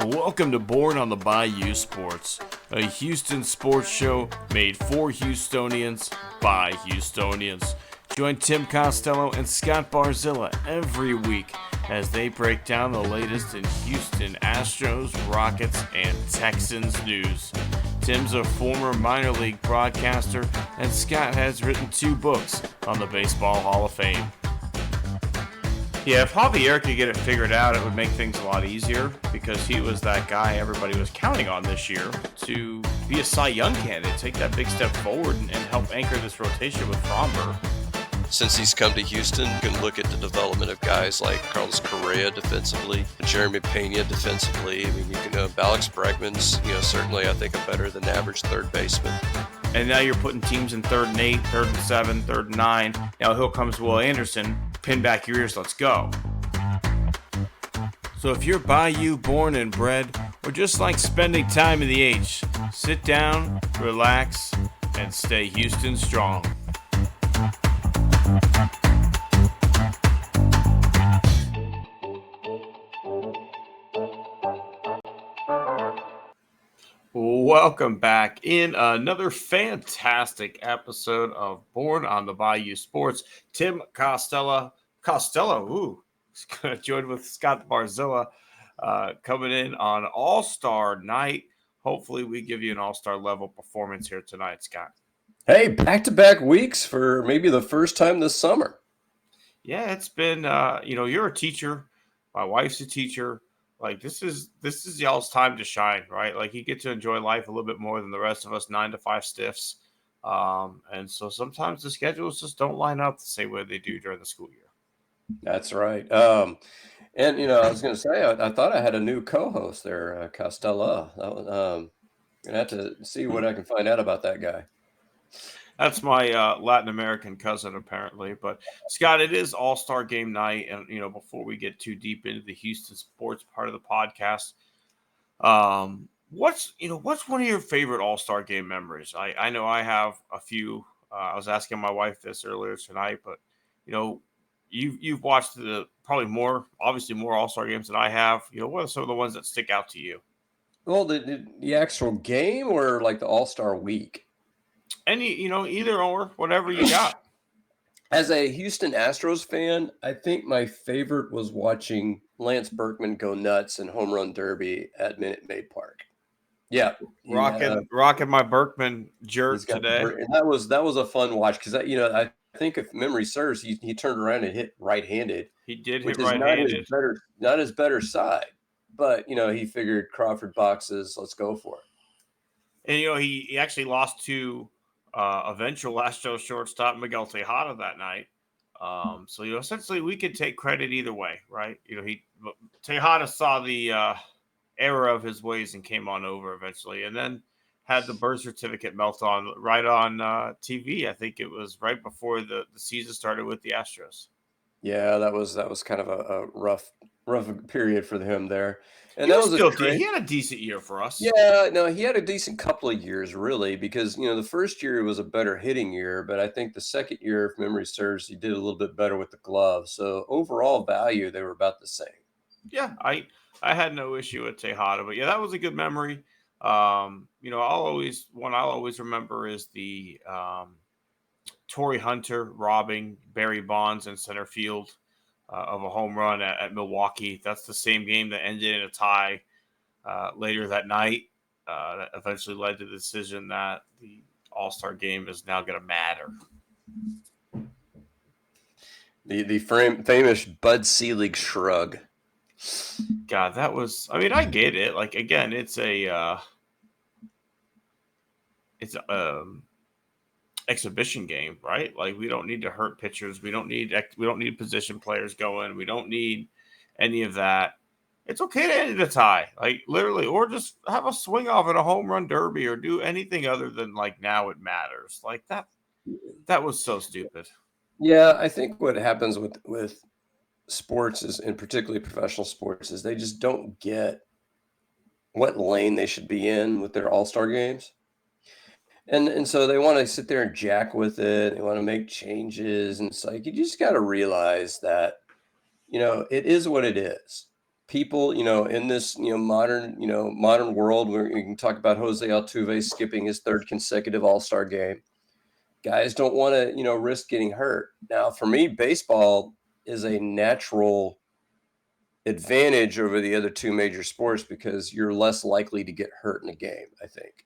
Welcome to Born on the Bayou Sports, a Houston sports show made for Houstonians by Houstonians. Join Tim Costello and Scott Barzilla every week as they break down the latest in Houston Astros, Rockets, and Texans news. Tim's a former minor league broadcaster, and Scott has written 2 books on the Baseball Hall of Fame. Yeah, if Javier could get it figured out, it would make things a lot easier because he was that guy everybody was counting on this year to be a Cy Young candidate, take that big step forward and help anchor this rotation with Fromber. Since he's come to Houston, you can look at the development of guys like Carlos Correa defensively, Jeremy Pena defensively. I mean, you can Alex Bregman's, certainly I think a better than average third baseman. And now you're putting teams in 3rd and 8, 3rd and 7, 3rd and 9. Now here comes Will Anderson. Pin back your ears, let's go. So if you're Bayou born and bred, or just like spending time in the H, sit down, relax, and stay Houston strong. Welcome back in another fantastic episode of Born on the Bayou Sports. Tim Costello, joined with Scott Barzilla, coming in on All-Star night. Hopefully we give you an All-Star level performance here tonight, Scott. Hey, back-to-back weeks for maybe the first time this summer. Yeah, it's been, you're a teacher. My wife's a teacher. Like this is y'all's time to shine, right? Like you get to enjoy life a little bit more than the rest of us 9 to 5 stiffs. And so sometimes the schedules just don't line up the same way they do during the school year. That's right. I was going to say, I thought I had a new co-host there, Costello. I'm going to have to see what I can find out about that guy. That's my Latin American cousin, apparently. But, Scott, it is All-Star Game night. And, before we get too deep into the Houston sports part of the podcast, what's one of your favorite All-Star Game memories? I know I have a few. I was asking my wife this earlier tonight, but, you've watched obviously more All-Star games than I have. What are some of the ones that stick out to you? Well, the actual game or like the All-Star week? Any, either or, whatever you got. As a Houston Astros fan, I think my favorite was watching Lance Berkman go nuts in Home Run Derby at Minute Maid Park. Yeah. Rocking my Berkman jerk today. And that was a fun watch because, I think if memory serves, he turned around and hit right-handed. He did hit right-handed. Not his better side, but, he figured Crawford boxes, let's go for it. And, he actually lost to eventual Astros shortstop Miguel Tejada that night. So, essentially we could take credit either way, right? Tejada saw the error of his ways and came on over eventually, and then had the birth certificate melt on right on TV. I think it was right before the season started with the Astros. Yeah, that was kind of a rough period for him there. And he had a decent year for us. Yeah, no, he had a decent couple of years, really, because, the first year was a better hitting year, but I think the second year, if memory serves, he did a little bit better with the glove. So overall value, they were about the same. Yeah, I had no issue with Tejada, but yeah, that was a good memory. I'll always remember is the Torrey Hunter robbing Barry Bonds in center field of a home run at Milwaukee. That's the same game that ended in a tie later that night. That eventually led to the decision that the All-Star game is now going to matter. The famous Bud Selig shrug. God, that was. I mean, I get it. Like again, it's exhibition game, right? Like we don't need to hurt pitchers. We don't need position players going. We don't need any of that. It's okay to end a tie, like literally, or just have a swing off at a home run derby or do anything other than like now it matters. Like that was so stupid. Yeah, I think what happens with sports is, and particularly professional sports, is they just don't get what lane they should be in with their all-star games. And so they want to sit there and jack with it. They want to make changes. And it's like, you just got to realize that, it is what it is. people, in this, modern world where you can talk about Jose Altuve skipping his third consecutive All-Star game. Guys don't want to, risk getting hurt. Now, for me, baseball is a natural advantage over the other two major sports because you're less likely to get hurt in a game, I think.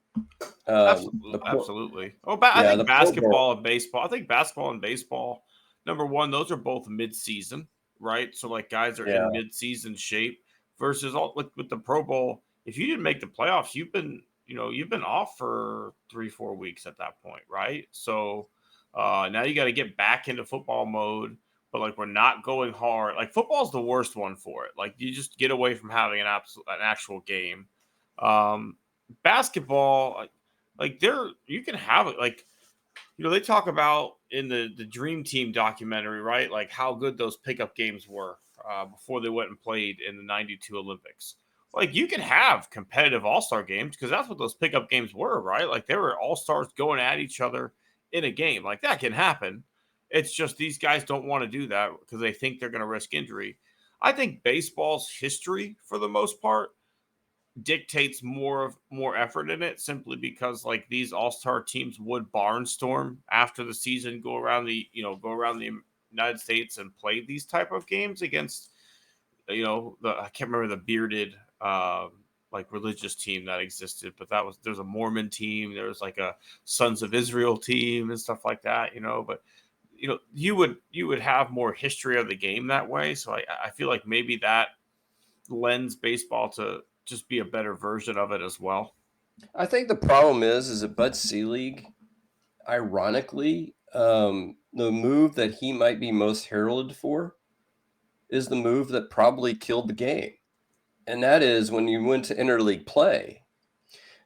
Absolutely. I think the Pro Bowl. basketball. I think basketball and baseball, number one, those are both mid-season, right? So like guys are Yeah. in mid-season shape versus with the Pro Bowl. If you didn't make the playoffs, you've been off for 3-4 weeks at that point, right? So now you got to get back into football mode. But like we're not going hard. Like football's the worst one for it. Like you just get away from having an actual game. Basketball, like you can have it. Like they talk about in the Dream Team documentary, right? Like how good those pickup games were before they went and played in the '92 Olympics. Like you can have competitive All-Star games because that's what those pickup games were, right? Like they were All-Stars going at each other in a game. Like that can happen. It's just these guys don't want to do that because they think they're going to risk injury. I think baseball's history, for the most part, dictates more effort in it simply because like these all-star teams would barnstorm after the season, go around the United States and play these type of games against I can't remember the bearded like religious team that existed, but there's a Mormon team, there's like a Sons of Israel team and stuff like that, but you would have more history of the game that way. So I feel like maybe that lends baseball to just be a better version of it as well. I think the problem is that Bud Selig, ironically, the move that he might be most heralded for is the move that probably killed the game. And that is when you went to interleague play.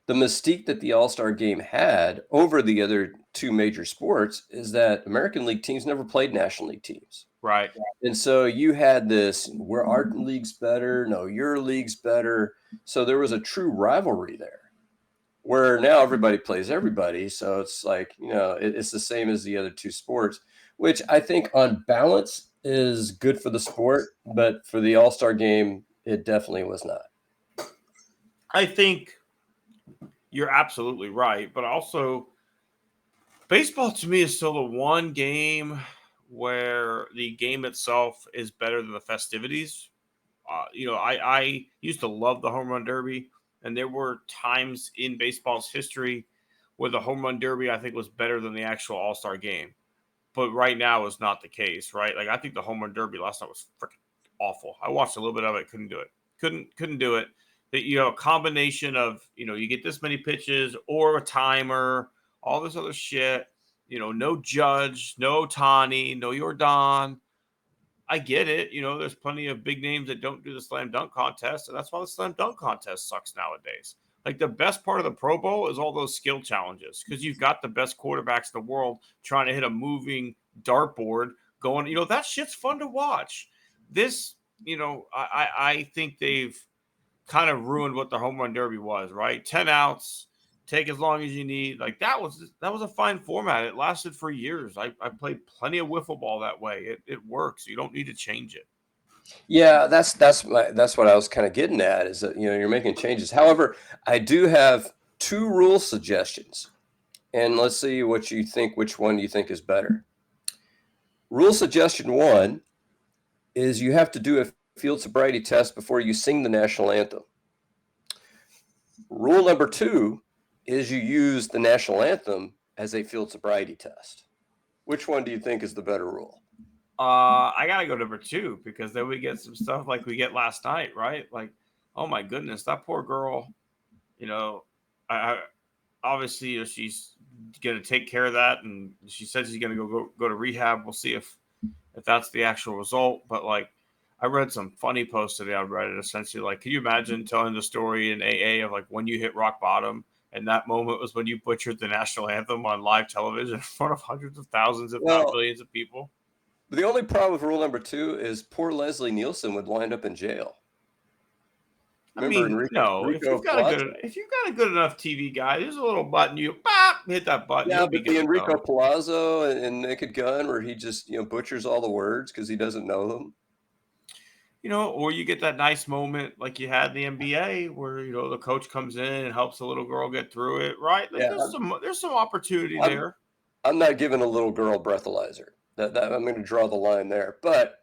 The mystique that the All-Star game had over the other two major sports is that American League teams never played National League teams. Right. And so you had this, where our league's better, no, your league's better. So there was a true rivalry there, where now everybody plays everybody. So it's like, it's the same as the other two sports, which I think on balance is good for the sport. But for the All-Star game, it definitely was not. I think you're absolutely right. But also, baseball to me is still the one game where the game itself is better than the festivities. I used to love the home run derby, and there were times in baseball's history where the home run derby I think was better than the actual All-Star game. But right now is not the case, right? Like I think the home run derby last night was freaking awful. I watched a little bit of it, couldn't do it. Couldn't do it. A combination of, you get this many pitches or a timer, all this other shit. No Judge, no Tani, no Jordan. I get it. There's plenty of big names that don't do the slam dunk contest, and that's why the slam dunk contest sucks nowadays. Like the best part of the Pro Bowl is all those skill challenges because you've got the best quarterbacks in the world trying to hit a moving dartboard going, that shit's fun to watch. This, I think they've kind of ruined what the home run derby was, right? 10 outs, take as long as you need. Like that was a fine format. It lasted for years. I played plenty of wiffle ball that way. It works. You don't need to change it. Yeah, that's what I was kind of getting at is that you're making changes. However, I do have two rule suggestions, and let's see what you think. Which one do you think is better? Rule suggestion 1 is you have to do a field sobriety test before you sing the national anthem. Rule number 2 is you use the national anthem as a field sobriety test. Which one do you think is the better rule? I gotta go number 2 because then we get some stuff like we get last night, right? Like, oh my goodness, that poor girl. I obviously she's gonna take care of that, and she said she's gonna go to rehab. We'll see if that's the actual result. But like, I read some funny posts today on Reddit. Essentially, like, can you imagine telling the story in AA of like when you hit rock bottom? And that moment was when you butchered the national anthem on live television in front of hundreds of thousands, if not millions of people. The only problem with rule number 2 is poor Leslie Nielsen would wind up in jail. Remember, if you've got a good enough TV guy, there's a little button you hit that button. Yeah, but the Enrico Palazzo and Naked Gun, where he just butchers all the words because he doesn't know them. or you get that nice moment like you had in the NBA where, the coach comes in and helps a little girl get through it, right? Like Yeah, there's some opportunity I'm there. I'm not giving a little girl breathalyzer. That I'm going to draw the line there. But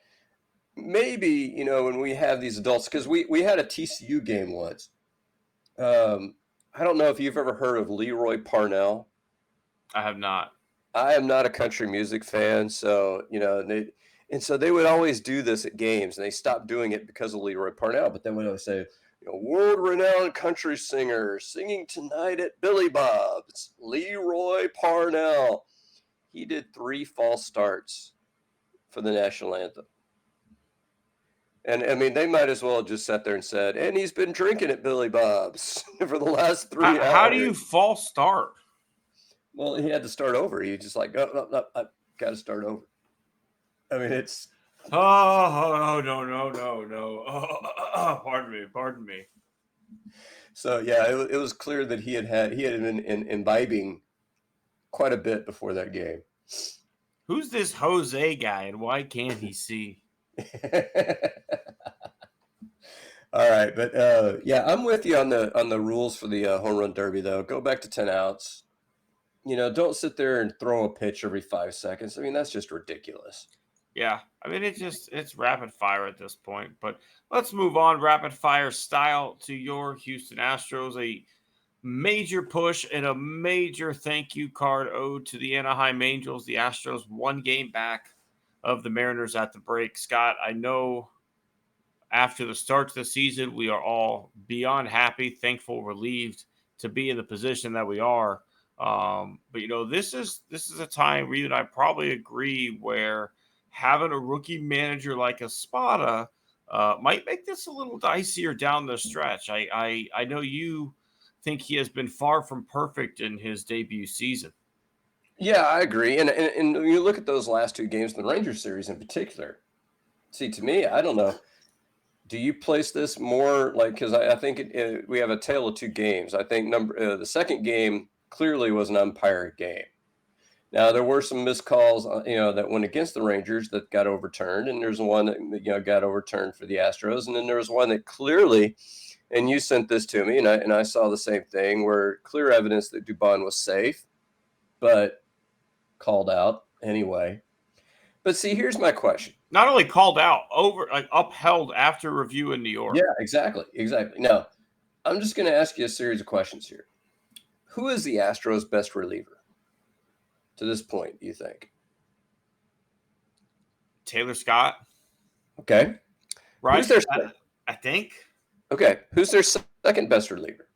maybe, when we have these adults, because we had a TCU game once. I don't know if you've ever heard of Leroy Parnell. I have not. I am not a country music fan, so so they would always do this at games, and they stopped doing it because of Leroy Parnell. But then when I would say, world-renowned country singer singing tonight at Billy Bob's, Leroy Parnell. He did 3 false starts for the national anthem. And I mean, they might as well have just sat there and said, and he's been drinking at Billy Bob's for the last 3 hours. How do you false start? Well, he had to start over. He just like, no, I got to start over. I mean, it's. Oh, no. Oh, pardon me. So, yeah, it was clear that he had been imbibing quite a bit before that game. Who's this Jose guy and why can't he see? All right, but I'm with you on the rules for the home run derby though. Go back to 10 outs. Don't sit there and throw a pitch every 5 seconds. I mean, that's just ridiculous. Yeah, I mean, it's rapid fire at this point. But let's move on rapid fire style to your Houston Astros. A major push and a major thank you card owed to the Anaheim Angels. The Astros 1 game back of the Mariners at the break. Scott, I know after the start to the season, we are all beyond happy, thankful, relieved to be in the position that we are. But this is a time where you and I probably agree where having a rookie manager like Espada might make this a little dicier down the stretch. I know you think he has been far from perfect in his debut season. Yeah, I agree. And when you look at those last 2 games, the Rangers series in particular, see, to me, I don't know. Do you place this more like, because I think we have a tale of 2 games. I think the second game clearly was an umpire game. Now, there were some missed calls, that went against the Rangers that got overturned, and there's one that, got overturned for the Astros, and then there was one that clearly, and you sent this to me, and I saw the same thing, where clear evidence that Dubon was safe, but called out anyway. But see, here's my question. Not only called out, upheld after review in New York. Yeah, exactly. Now, I'm just going to ask you a series of questions here. Who is the Astros' best reliever to this point, do you think? Taylor Scott. Okay. Right? Who's their I think. Okay. Who's their second best reliever?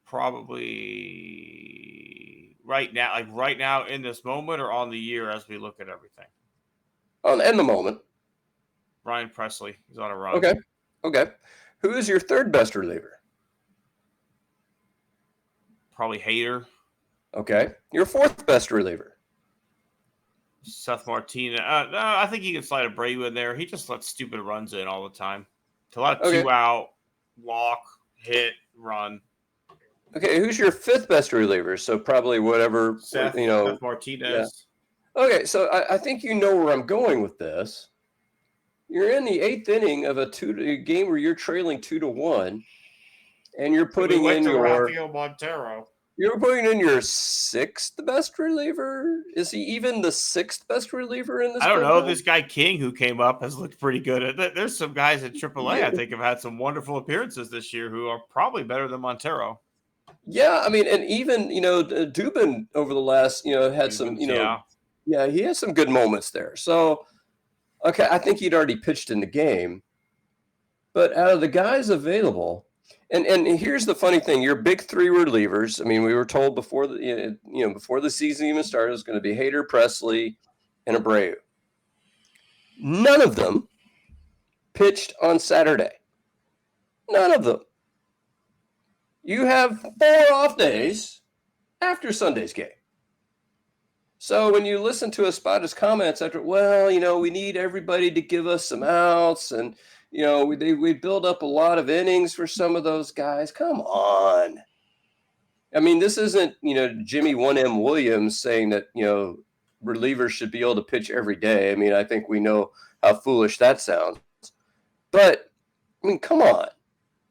Probably right now in this moment or on the year as we look at everything. In the moment. Ryan Presley. He's on a run. Okay. Who is your third best reliever? Probably Hader. Okay. Your fourth best reliever? Seth Martinez. No, I think you can slide Abreu in there. He just lets stupid runs in all the time. To let 2 out, walk, hit, run. Okay, who's your fifth best reliever? So probably whatever, Seth Martinez. Yeah. Okay, so I think you know where I'm going with this. You're in the 8th inning of a game where you're trailing 2-1, and you're putting in your Rafael Montero. You're putting in your 6th best reliever. Is he even the 6th best reliever in this? I don't know. This guy King who came up has looked pretty good. There's some guys at AAA I think have had some wonderful appearances this year who are probably better than Montero. Yeah, I mean, and even Dubin over the last had some he had some good moments there. So okay, I think he'd already pitched in the game, but out of the guys available. And here's the funny thing: your big 3 relievers. I mean, we were told before before the season even started, it was going to be Hader, Presley, and Abreu. None of them pitched on Saturday. None of them. You have 4 off days after Sunday's game. So when you listen to Espada's comments after, we need everybody to give us some outs, and we build up a lot of innings for some of those guys. Come on. I mean, this isn't, Jimmy 1M Williams saying that, relievers should be able to pitch every day. I mean, I think we know how foolish that sounds. But I mean, come on,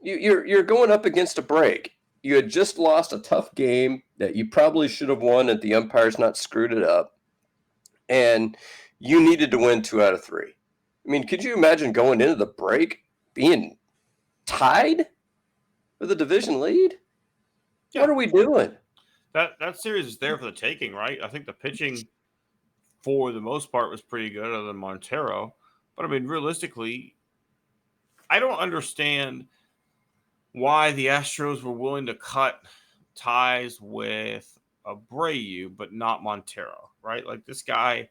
you're going up against a break. You had just lost a tough game that you probably should have won, and the umpires not screwed it up, and you needed to win 2 out of 3. I mean, could you imagine going into the break being tied for the division lead? Yeah. What are we doing? That series is there for the taking, right? I think the pitching, for the most part, was pretty good, other than Montero. But I mean, realistically, I don't understand why the Astros were willing to cut ties with Abreu, but not Montero, right? Like, this guy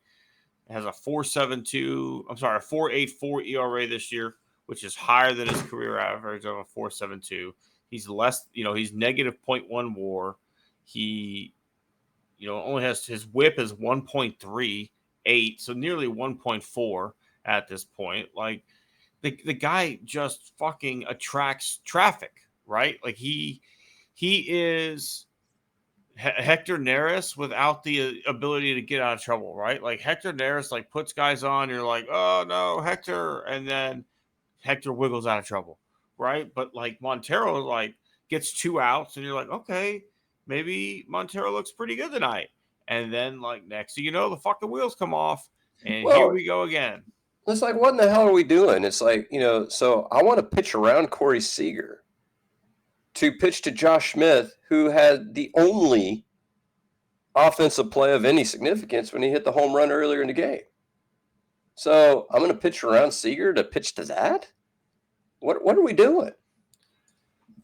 has a 4.84 ERA this year, which is higher than his career average of a 4.72. He's less, he's negative 0.1 WAR. He, only has, his whip is 1.38, so nearly 1.4 at this point. Like, the guy just fucking attracts traffic, right? Like, he is Hector Neris without the ability to get out of trouble, right? Like, Hector Neris, like, puts guys on, you're like, oh no, Hector, and then Hector wiggles out of trouble, right? But like, Montero, like, gets 2 outs, and you're like, okay, maybe Montero looks pretty good tonight. And then, like, next thing you know, the fucking wheels come off, and here we go again. It's like, what in the hell are we doing? It's like, so I want to pitch around Corey Seager to pitch to Josh Smith, who had the only offensive play of any significance when he hit the home run earlier in the game. So I'm going to pitch around Seager to pitch to that? What are we doing?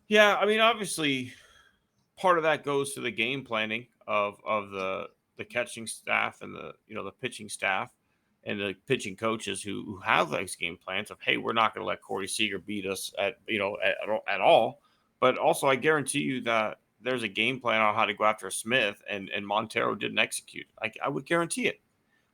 Yeah, I mean, obviously, part of that goes to the game planning of the catching staff and the pitching staff and the pitching coaches who have those game plans of, hey, we're not going to let Corey Seager beat us at all. But also, I guarantee you that there's a game plan on how to go after Smith, and Montero didn't execute. I would guarantee it.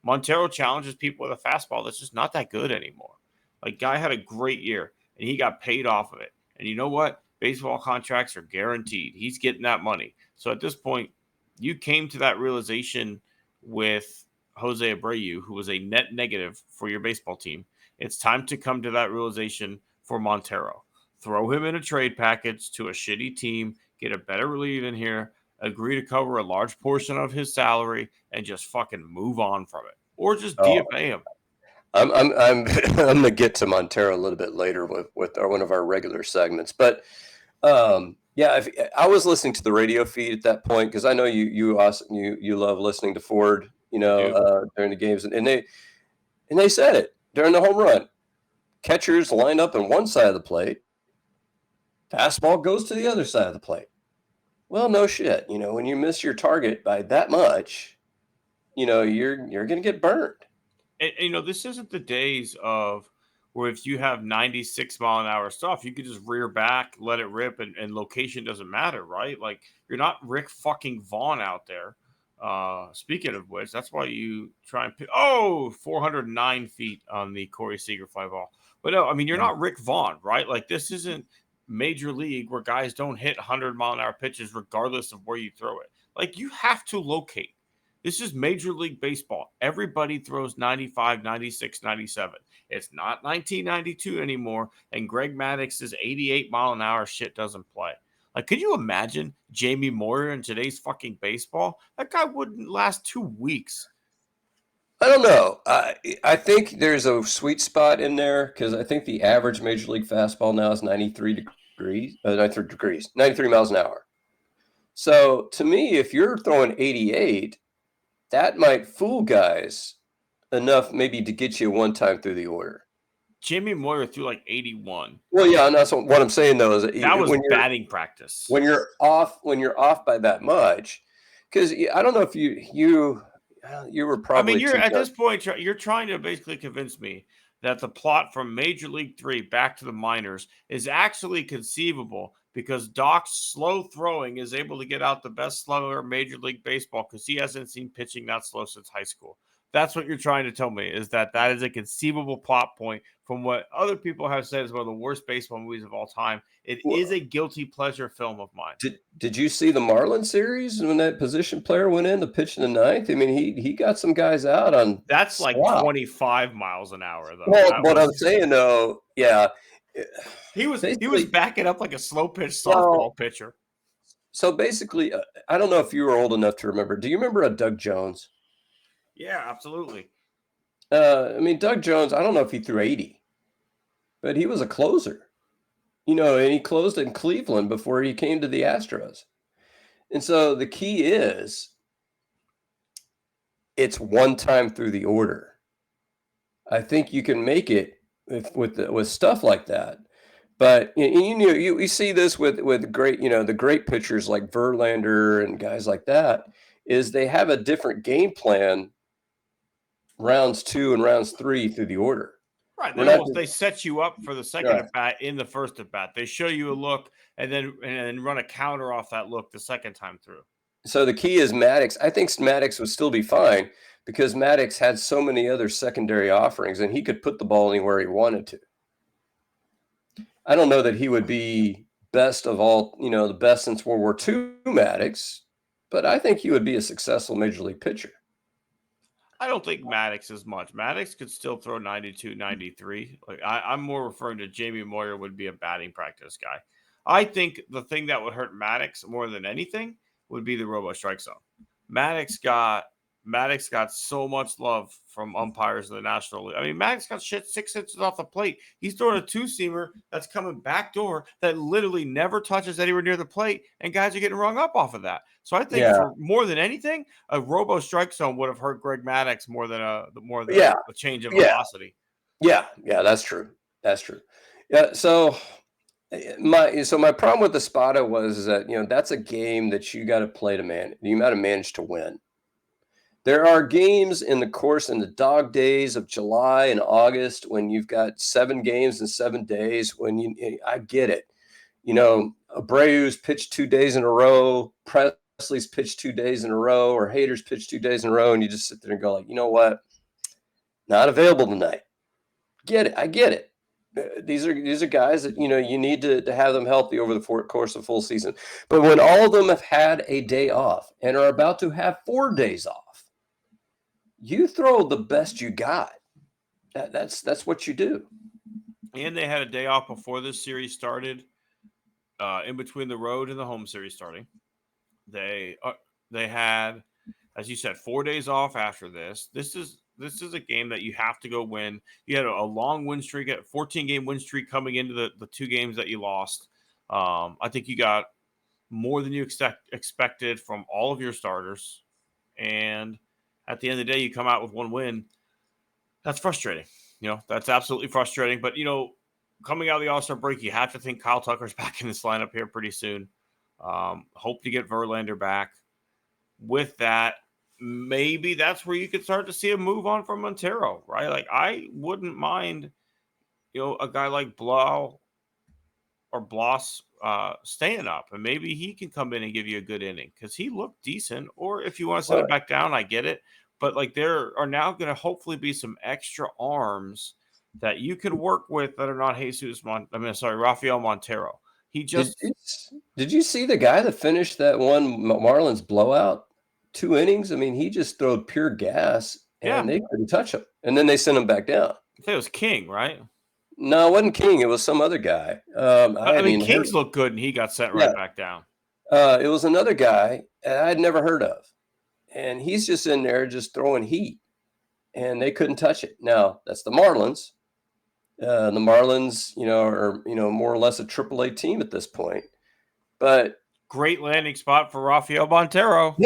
Montero challenges people with a fastball that's just not that good anymore. Like, guy had a great year, and he got paid off of it. And you know what? Baseball contracts are guaranteed. He's getting that money. So at this point, you came to that realization with Jose Abreu, who was a net negative for your baseball team. It's time to come to that realization for Montero. Throw him in a trade package to a shitty team, get a better reliever in here, agree to cover a large portion of his salary, and just fucking move on from it. Or just DFA him. I'm going to get to Montero a little bit later with one of our regular segments. But, I was listening to the radio feed at that point, because I know you love listening to Ford, during the games. And they said it during the home run. Catchers line up on one side of the plate. Fastball goes to the other side of the plate. Well, no shit. When you miss your target by that much, you're going to get burned. And, this isn't the days of where if you have 96 mile an hour stuff, you could just rear back, let it rip, and location doesn't matter, right? Like, you're not Rick fucking Vaughn out there. Speaking of which, that's why you try and pick. 409 feet on the Corey Seager fly ball. But no, I mean, you're not Rick Vaughn, right? Like, this isn't Major League where guys don't hit 100 mile an hour pitches regardless of where you throw it. Like, you have to locate. This is Major League Baseball. Everybody throws 95, 96, 97. It's not 1992 anymore, and Greg Maddox's 88 mile an hour shit doesn't play. Like, could you imagine Jamie Moyer in today's fucking baseball? That guy wouldn't last 2 weeks. I don't know. I think there's a sweet spot in there, because I think the average Major League fastball now is 93 miles an hour. So to me, if you're throwing 88, that might fool guys enough maybe to get you one time through the order. Jamie Moyer threw like 81. Well, yeah, and that's what I'm saying though. Is that was batting practice. When you're off by that much, because I don't know if you were probably. I mean, you're at this point, you're trying to basically convince me that the plot from Major League 3 back to the minors is actually conceivable, because Doc's slow throwing is able to get out the best slower in Major League Baseball because he hasn't seen pitching that slow since high school. That's what you're trying to tell me, is that is a conceivable plot point from what other people have said is one of the worst baseball movies of all time. It is a guilty pleasure film of mine. Did you see the Marlins series when that position player went in to pitch in the ninth? I mean, he got some guys out on That's like swap. 25 miles an hour, though. Well, what I'm saying though, yeah, he was backing up like a slow pitch softball pitcher. So basically, I don't know if you were old enough to remember. Do you remember a Doug Jones? Yeah, absolutely. I mean, Doug Jones, I don't know if he threw 80, but he was a closer, and he closed in Cleveland before he came to the Astros. And so the key is it's one time through the order. I think you can make it with stuff like that. But you see this with great, the great pitchers like Verlander and guys like that, is they have a different game plan rounds 2 and rounds 3 through the order. Right. They set you up for the second at bat in the first at bat. They show you a look and then run a counter off that look the second time through. So the key is Maddox. I think Maddox would still be fine because Maddox had so many other secondary offerings and he could put the ball anywhere he wanted to. I don't know that he would be best of all, the best since World War II Maddox, but I think he would be a successful major league pitcher. I don't think Maddox as much. Maddox could still throw 92, 93. Like I'm more referring to Jamie Moyer would be a batting practice guy. I think the thing that would hurt Maddox more than anything would be the robo strike zone. Maddox got so much love from umpires in the National League. I mean, Maddox got 6 inches off the plate. He's throwing a 2-seamer that's coming backdoor that literally never touches anywhere near the plate, and guys are getting rung up off of that. So I think for more than anything, a robo strike zone would have hurt Greg Maddox more than a change of velocity. Yeah, that's true. That's true. Yeah. So my problem with the Spada was that that's a game that you got to play to you got to manage to win. There are games in the dog days of July and August when you've got 7 games in 7 days. I get it. Abreu's pitched 2 days in a row, Presley's pitched 2 days in a row, or Hader's pitched 2 days in a row, and you just sit there and go like, you know what? Not available tonight. Get it. I get it. These are guys that you need to have them healthy over the course of full season. But when all of them have had a day off and are about to have 4 days off, you throw the best you got. That's what you do. And they had a day off before this series started, in between the road and the home series starting. They had, as you said, 4 days off after this. This is a game that you have to go win. You had a long win streak, a 14-game win streak coming into the 2 games that you lost. I think you got more than you expected from all of your starters, and at the end of the day, you come out with 1 win. That's frustrating. That's absolutely frustrating. But, coming out of the All-Star break, you have to think Kyle Tucker's back in this lineup here pretty soon. Hope to get Verlander back. With that, maybe that's where you could start to see a move on from Montero, right? Like, I wouldn't mind, a guy like Bloss staying up, and maybe he can come in and give you a good inning because he looked decent. Or if you want to set it back down, I get it. But like, there are now going to hopefully be some extra arms that you can work with that are not Rafael Montero. He just did you see the guy that finished that one Marlins blowout 2 innings? I mean, he just threw pure gas and they couldn't touch him. And then they sent him back down. I think it was King, right? No, it wasn't King. It was some other guy. King's looked good, and he got sent right back down. It was another guy I'd never heard of. And he's just in there just throwing heat. And they couldn't touch it. Now, that's the Marlins. The Marlins, are, more or less a AAA team at this point. But great landing spot for Rafael Montero.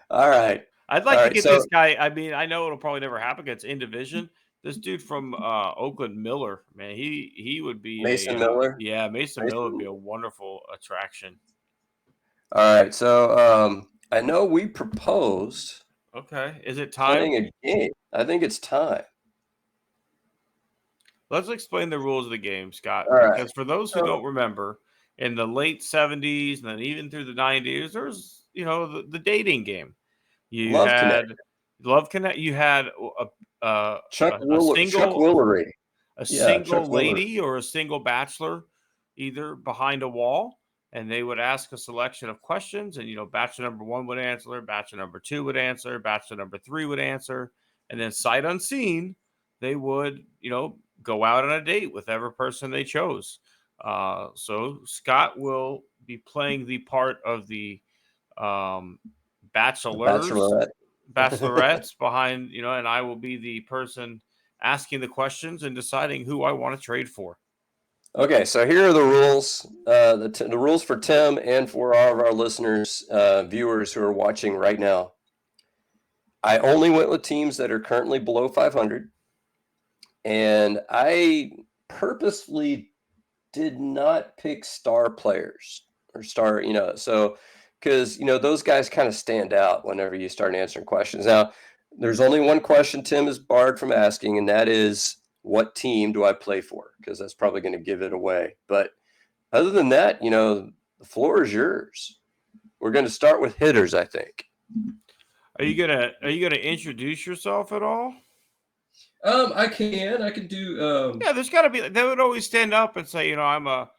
All right. I'd like to get this guy. I mean, I know it'll probably never happen. It's in division. This dude from Oakland, Miller, man, he would be Mason Miller. Yeah, Mason Miller would be a wonderful attraction. All right, so I know we proposed. Okay, is it time? Playing a game. I think it's time. Let's explain the rules of the game, Scott. All right. Because for those who don't remember, in the late 70s and then even through the 90s, there's the dating game. You Love had Connect. Love Connect. You had Chuck a single Willery. a Yeah, Chuck single Willery. lady or a single bachelor, either behind a wall, and they would ask a selection of questions, and bachelor number one would answer, bachelor number two would answer, bachelor number three would answer, and then sight unseen, they would go out on a date with every person they chose. So Scott will be playing the part of the The bachelors, Bachelorette. bachelorettes behind, and I will be the person asking the questions and deciding who I want to trade for. Okay, so here are the rules. The rules for Tim and for all of our listeners, viewers who are watching right now. I only went with teams that are currently below 500, and I purposefully did not pick star players or star, so because those guys kind of stand out whenever you start answering questions. Now, there's only one question Tim is barred from asking, and that is, what team do I play for? Because that's probably going to give it away. But other than that, the floor is yours. We're going to start with hitters, I think. Are you gonna introduce yourself at all? I can do. Yeah, there's got to be. They would always stand up and say, I'm a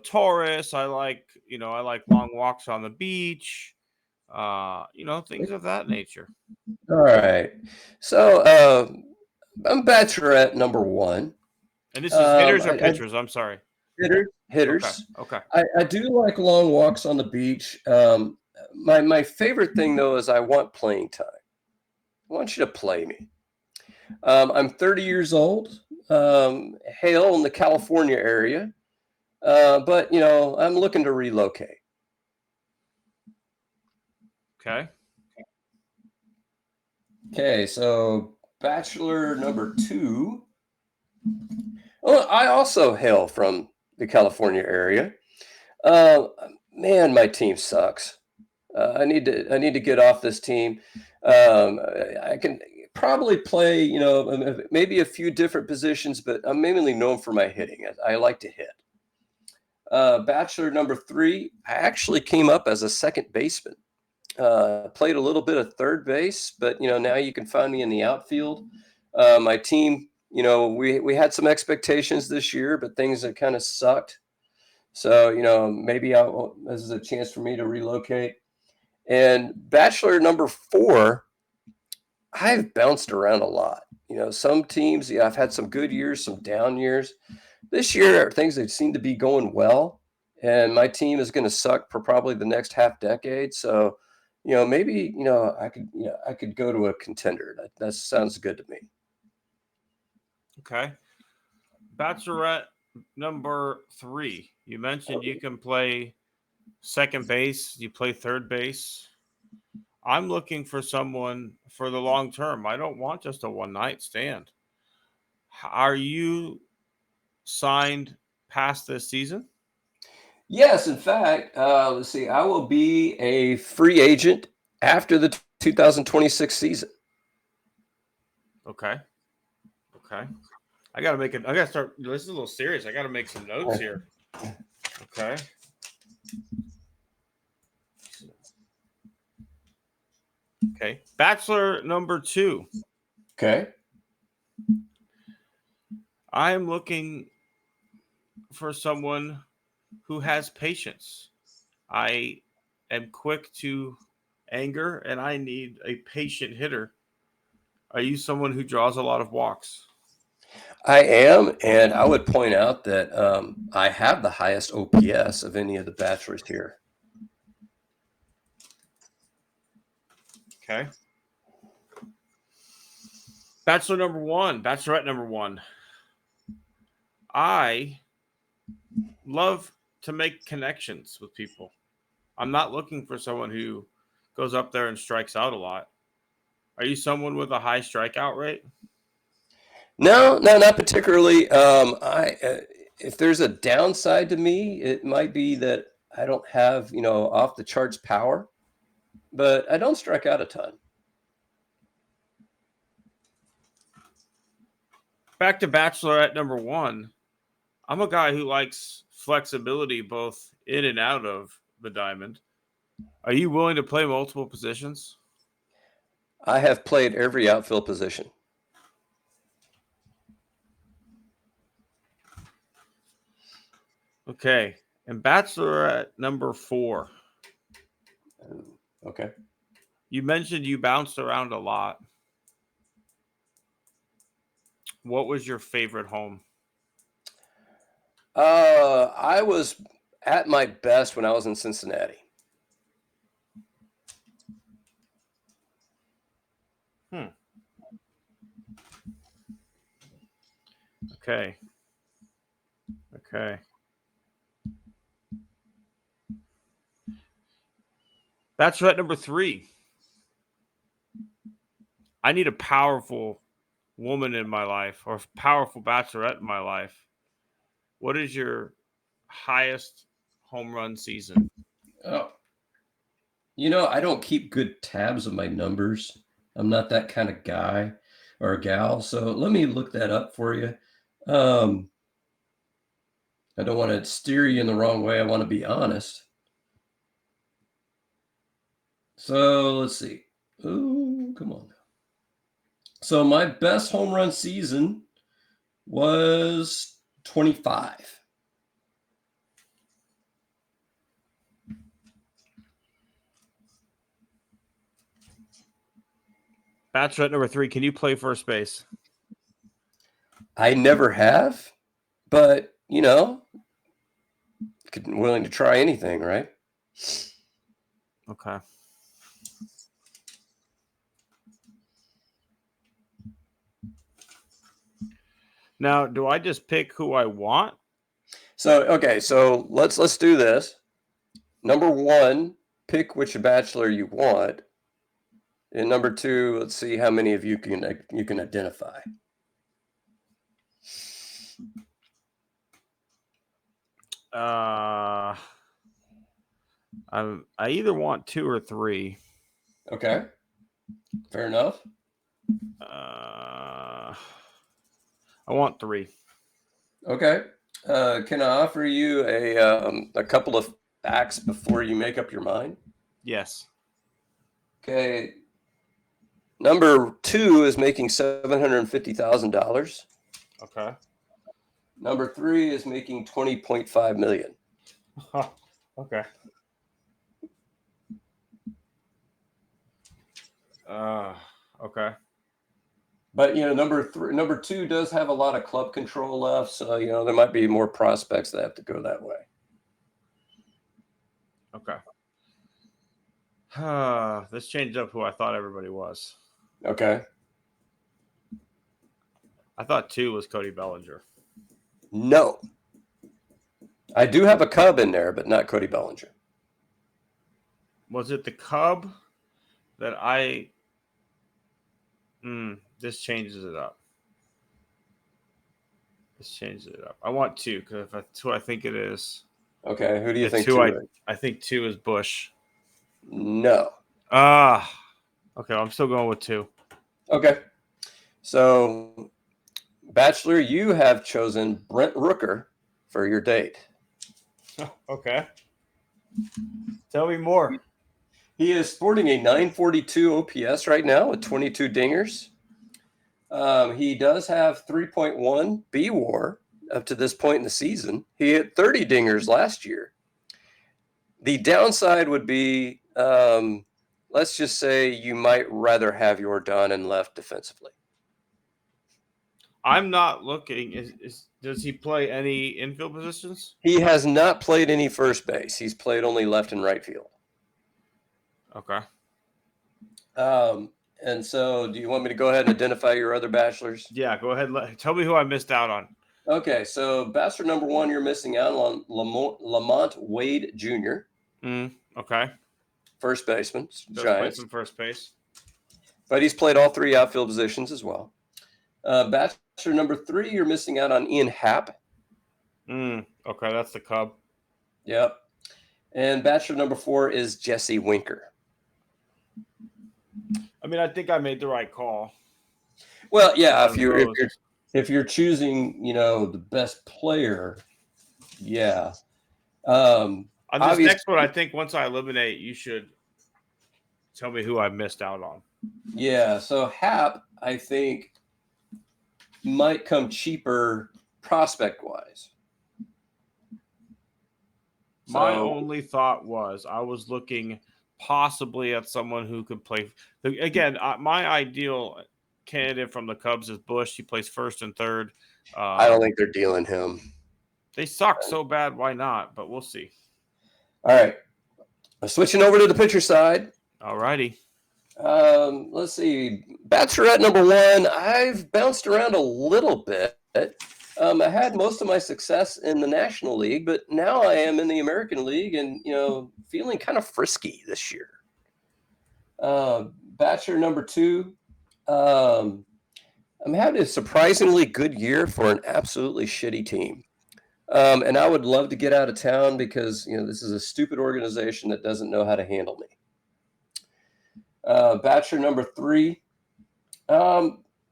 Taurus. I like long walks on the beach. Things of that nature. All right. So I'm bachelorette number one. And this is hitters or pitchers? I'm sorry. Hitters. Okay. I do like long walks on the beach. My favorite thing though is I want playing time. I want you to play me. I'm 30 years old. Hail in the California area, but I'm looking to relocate. Okay. Okay, so bachelor number two. Well, I also hail from the California area. Man, my team sucks. I need to get off this team. I can probably play, maybe a few different positions, but I'm mainly known for my hitting. I like to hit. Bachelor number three, I actually came up as a second baseman. Played a little bit of third base, but now you can find me in the outfield. My team, we had some expectations this year, but things have kind of sucked. So maybe this is a chance for me to relocate. And bachelor number four, I've bounced around a lot. Some teams, I've had some good years, some down years. This year, things that seem to be going well, and my team is going to suck for probably the next half decade. So, maybe I could go to a contender. That sounds good to me. Okay. Bachelorette number three. You mentioned you can play second base. You play third base. I'm looking for someone for the long term. I don't want just a one night stand. Are you signed past this season? Yes, in fact, let's see. I will be a free agent after the 2026 season. Okay. I gotta start. This is a little serious. I gotta make some notes here. Okay. Okay. Bachelor number two. Okay. I am looking for someone who has patience. I am quick to anger and I need a patient hitter. Are you someone who draws a lot of walks? I am, and I would point out that I have the highest OPS of any of the bachelors here. Okay. Bachelorette number one. I love to make connections with people. I'm not looking for someone who goes up there and strikes out a lot. Are you someone with a high strikeout rate? No, not particularly. If there's a downside to me, it might be that I don't have off the charts power, but I don't strike out a ton. Back to Bachelorette number one. I'm a guy who likes flexibility both in and out of the diamond. Are you willing to play multiple positions? I have played every outfield position. Okay. And Bachelorette number 4. Okay. You mentioned you bounced around a lot. What was your favorite home? I was at my best when I was in Cincinnati. Okay. Bachelorette number 3. I need a powerful woman in my life or powerful bachelorette in my life. What is your highest home run season? Oh, I don't keep good tabs of my numbers. I'm not that kind of guy or gal. So let me look that up for you. I don't want to steer you in the wrong way. I want to be honest. So let's see. Oh, come on. So my best home run season was 25. Bachelorette number 3. Can you play first base? I never have, but willing to try anything, right? Okay. Now, do I just pick who I want? So let's do this. Number 1, pick which bachelor you want, and number 2, let's see how many of you can identify. I either want 2 or 3. Okay, fair enough. I want 3. Okay, can I offer you a couple of facts before you make up your mind? Yes. Okay, number 2 is making $750,000. Okay. Number 3 is making $20.5 million. Okay. Okay. But number 2 does have a lot of club control left, so there might be more prospects that have to go that way. Okay. This changed up who I thought everybody was. Okay. I thought 2 was Cody Bellinger. No. I do have a Cub in there, but not Cody Bellinger. Was it the Cub that I... this changes it up. I want 2 because if that's who I think it is. Okay, who do you think 2 2 is? I think 2 is Bush. No. Okay, I'm still going with 2. Okay. So, Bachelor, you have chosen Brent Rooker for your date. Okay. Tell me more. He is sporting a 942 OPS right now with 22 dingers. He does have 3.1 B-WAR up to this point in the season. He hit 30 dingers last year. The downside would be, let's just say you might rather have your done and left defensively. I'm not looking. Does he play any infield positions? He has not played any first base. He's played only left and right field. Okay. And so do you want me to go ahead and identify your other bachelors? Yeah, go ahead. Tell me who I missed out on. Okay, so bachelor number 1, you're missing out on Lamont Wade Jr. Okay. First baseman, Does Giants. play some first base. But he's played all 3 outfield positions as well. Bachelor number 3, you're missing out on Ian Happ. Okay, that's the Cub. Yep. And bachelor number 4 is Jesse Winker. I mean, I think I made the right call. Well, yeah, if you're choosing, the best player, yeah. On this next one, I think once I eliminate, you should Tell me who I missed out on. Yeah, so Hap, I think, might come cheaper prospect-wise. My only thought was I was looking possibly at someone who could play. Again, my ideal candidate from the Cubs is Bush. He plays first and third. I don't think they're dealing him. They suck so bad. Why not? But we'll see. All right. Switching over to the pitcher side. All righty. Let's see. Bachelorette number 1. I've bounced around a little bit. I had most of my success in the National League, but now I am in the American League and, feeling kind of frisky this year. Bachelor number 2. I'm having a surprisingly good year for an absolutely shitty team. And I would love to get out of town because, this is a stupid organization that doesn't know how to handle me. Bachelor number 3.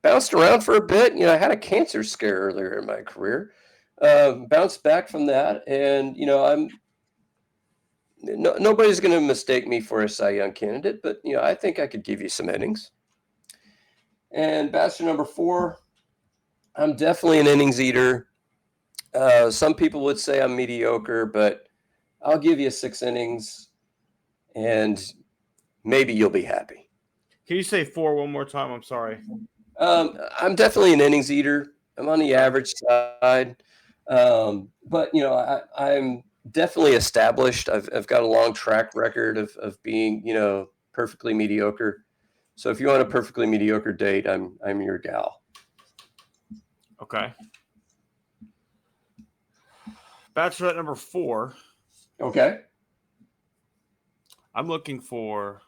Bounced around for a bit. I had a cancer scare earlier in my career. Bounced back from that. And, nobody's going to mistake me for a Cy Young candidate, but, I think I could give you some innings. And Bachelor number 4, I'm definitely an innings eater. Some people would say I'm mediocre, but I'll give you 6 innings and maybe you'll be happy. Can you say 4 one more time? I'm sorry. I'm definitely an innings eater. I'm on the average side. But, I'm definitely established. I've got a long track record of being, perfectly mediocre. So if you want a perfectly mediocre date, I'm your gal. Okay. Bachelorette number 4. Okay. I'm looking for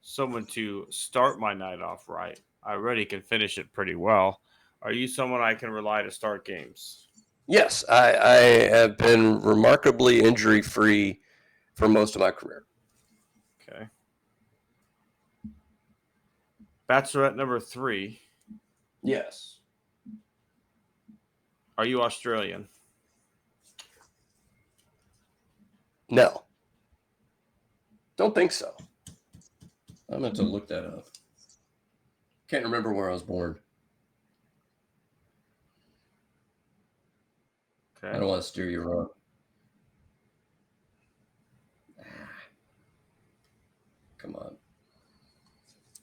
someone to start my night off right. I already can finish it pretty well. Are you someone I can rely to start games? Yes, I have been remarkably injury-free for most of my career. Okay. Bachelorette number 3. Yes. Are you Australian? No. Don't think so. I'm going to look that up. Can't remember where I was born. Okay. I don't want to steer you wrong. Come on.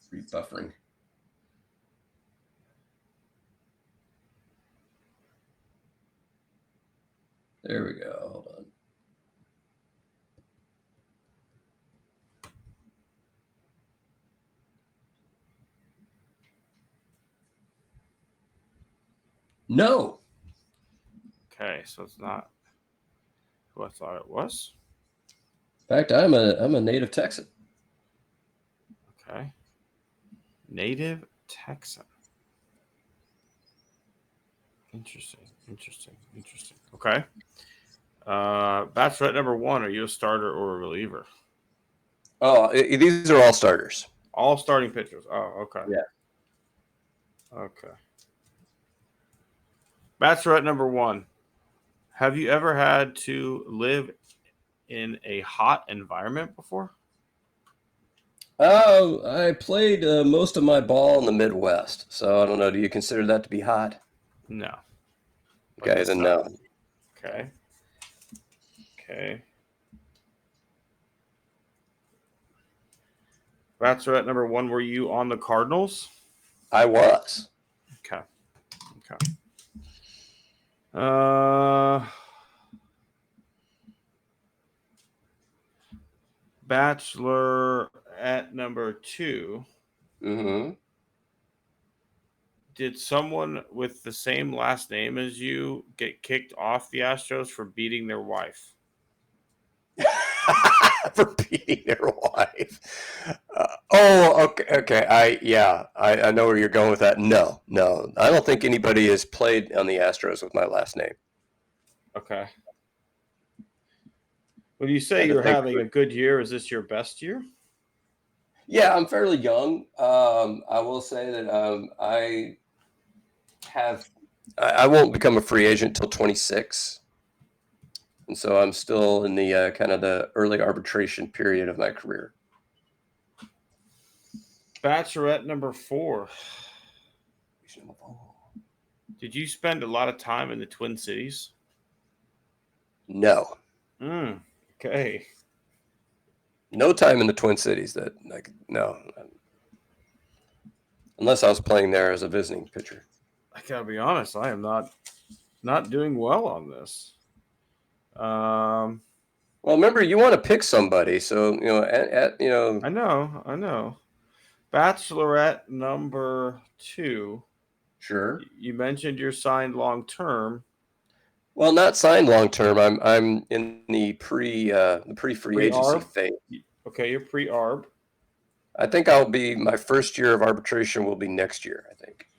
Rebuffering. There we go. Hold on. No. Okay, so it's not who I thought it was. In fact, I'm a native Texan. Okay. Native Texan. Interesting. Okay. Bachelorette number 1, are you a starter or a reliever? Oh, these are all starters. All starting pitchers. Oh, okay. Yeah. Okay. Bachelorette number 1. Have you ever had to live in a hot environment before? Oh, I played most of my ball in the Midwest, so I don't know. Do you consider that to be hot? No. Okay, then no. Okay. Bachelorette number 1, were you on the Cardinals? I was. Okay. Bachelor at number 2. Mm-hmm. Did someone with the same last name as you get kicked off the Astros for beating their wife? For beating their wife. Okay. I know where you're going with that. No. I don't think anybody has played on the Astros with my last name. Okay. When you say you're having a good year, is this your best year? Yeah, I'm fairly young. I will say that I won't become a free agent till 26. And so I'm still in the kind of the early arbitration period of my career. Bachelorette number 4. Did you spend a lot of time in the Twin Cities? No. Okay. No time in the Twin Cities. No. Unless I was playing there as a visiting pitcher. I gotta be honest, I am not doing well on this. Well, remember, you want to pick somebody, so I know. Bachelorette number 2. Sure. You mentioned you're signed long term. Well, not signed long term. I'm in the free agency phase. Okay, you're pre-arb. I think my first year of arbitration will be next year, I think.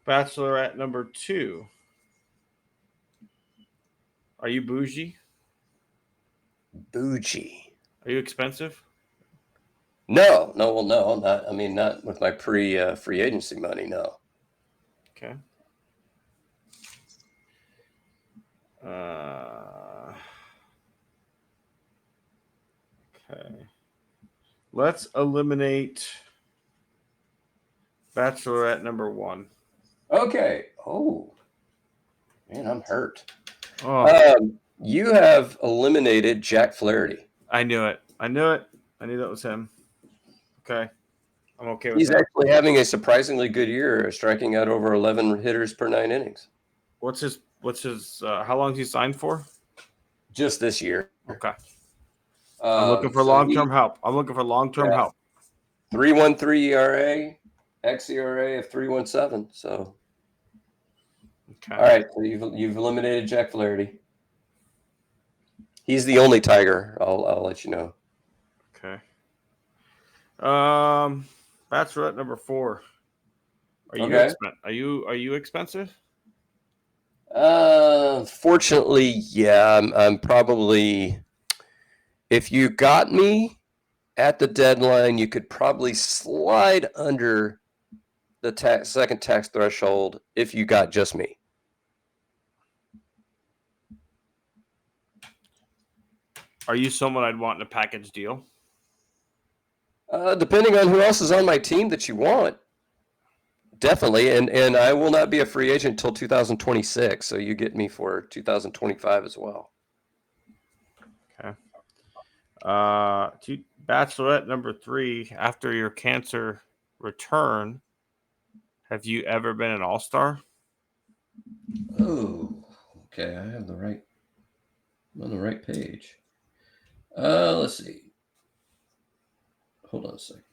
Bachelorette number 2. Are you bougie? Bougie. Are you expensive? No, I'm not. I mean, not with my free agency money, no. Okay. Okay. Let's eliminate Bachelorette number 1. Okay. Oh, man, I'm hurt. Oh. You have eliminated Jack Flaherty. I knew it. I knew that was him. Okay. I'm okay with He's that. actually having a surprisingly good year, striking out over 11 hitters per 9 innings. What's his how long is he signed for? Just this year. Okay. I'm looking for long-term help. 3.13 ERA, xERA of 3.17. So, okay. All right. So you've eliminated Jack Flaherty. He's the only Tiger. I'll let you know. Okay. Bachelorette number 4. Are you expensive? Fortunately, yeah. I'm probably. If you got me at the deadline, you could probably slide under the second tax threshold if you got just me. Are you someone I'd want in a package deal? Depending on who else is on my team that you want. Definitely. And I will not be a free agent until 2026. So you get me for 2025 as well. Okay. Bachelorette number 3. After your cancer return, have you ever been an all-star? Oh, okay. I'm on the right page. Let's see. Hold on a second.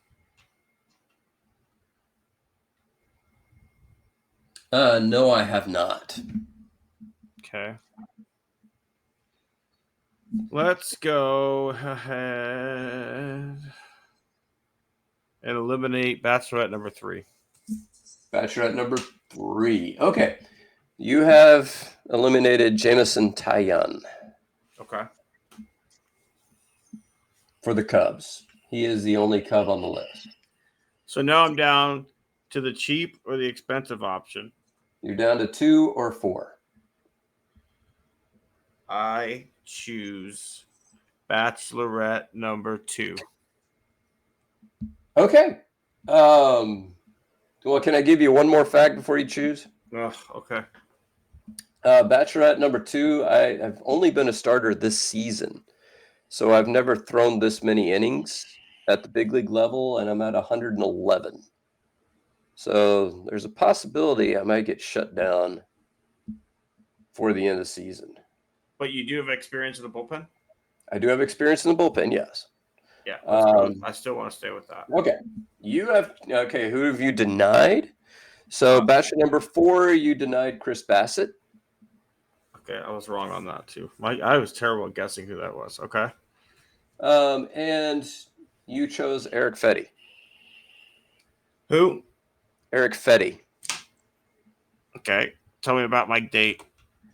No, I have not. Okay. Let's go ahead and eliminate Bachelorette number 3. Bachelorette number 3. Okay. You have eliminated Jameson Taillon. Okay. For the Cubs. He is the only Cub on the list. So now I'm down to the cheap or the expensive option. You're down to 2 or 4. I choose Bachelorette number 2. Okay. Well, can I give you one more fact before you choose? Okay. Bachelorette number 2, I've only been a starter this season. So I've never thrown this many innings at the big league level, and I'm at 111. So there's a possibility I might get shut down for the end of the season. But you do have experience in the bullpen? I do have experience in the bullpen, yes. Yeah, I still want to stay with that. Okay. Who have you denied? So Bachelor number 4, you denied Chris Bassett. Okay, I was wrong on that too. I was terrible at guessing who that was. Okay. And you chose Eric Fetty. Who? Eric Fetty. Okay. Tell me about my date.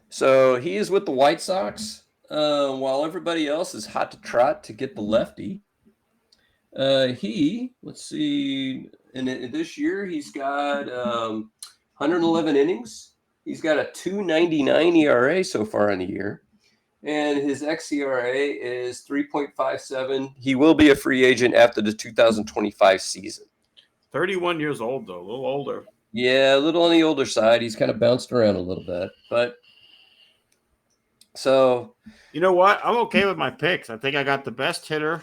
So he is with the White Sox. While everybody else is hot to trot to get the lefty. Let's see, in this year he's got 111 innings. He's got a 2.99 ERA so far in the year. And his xERA is 3.57. He will be a free agent after the 2025 season. 31 years old, though, a little older. Yeah, a little on the older side. He's kind of bounced around a little bit, but so You know what? I'm okay with my picks. I think I got the best hitter,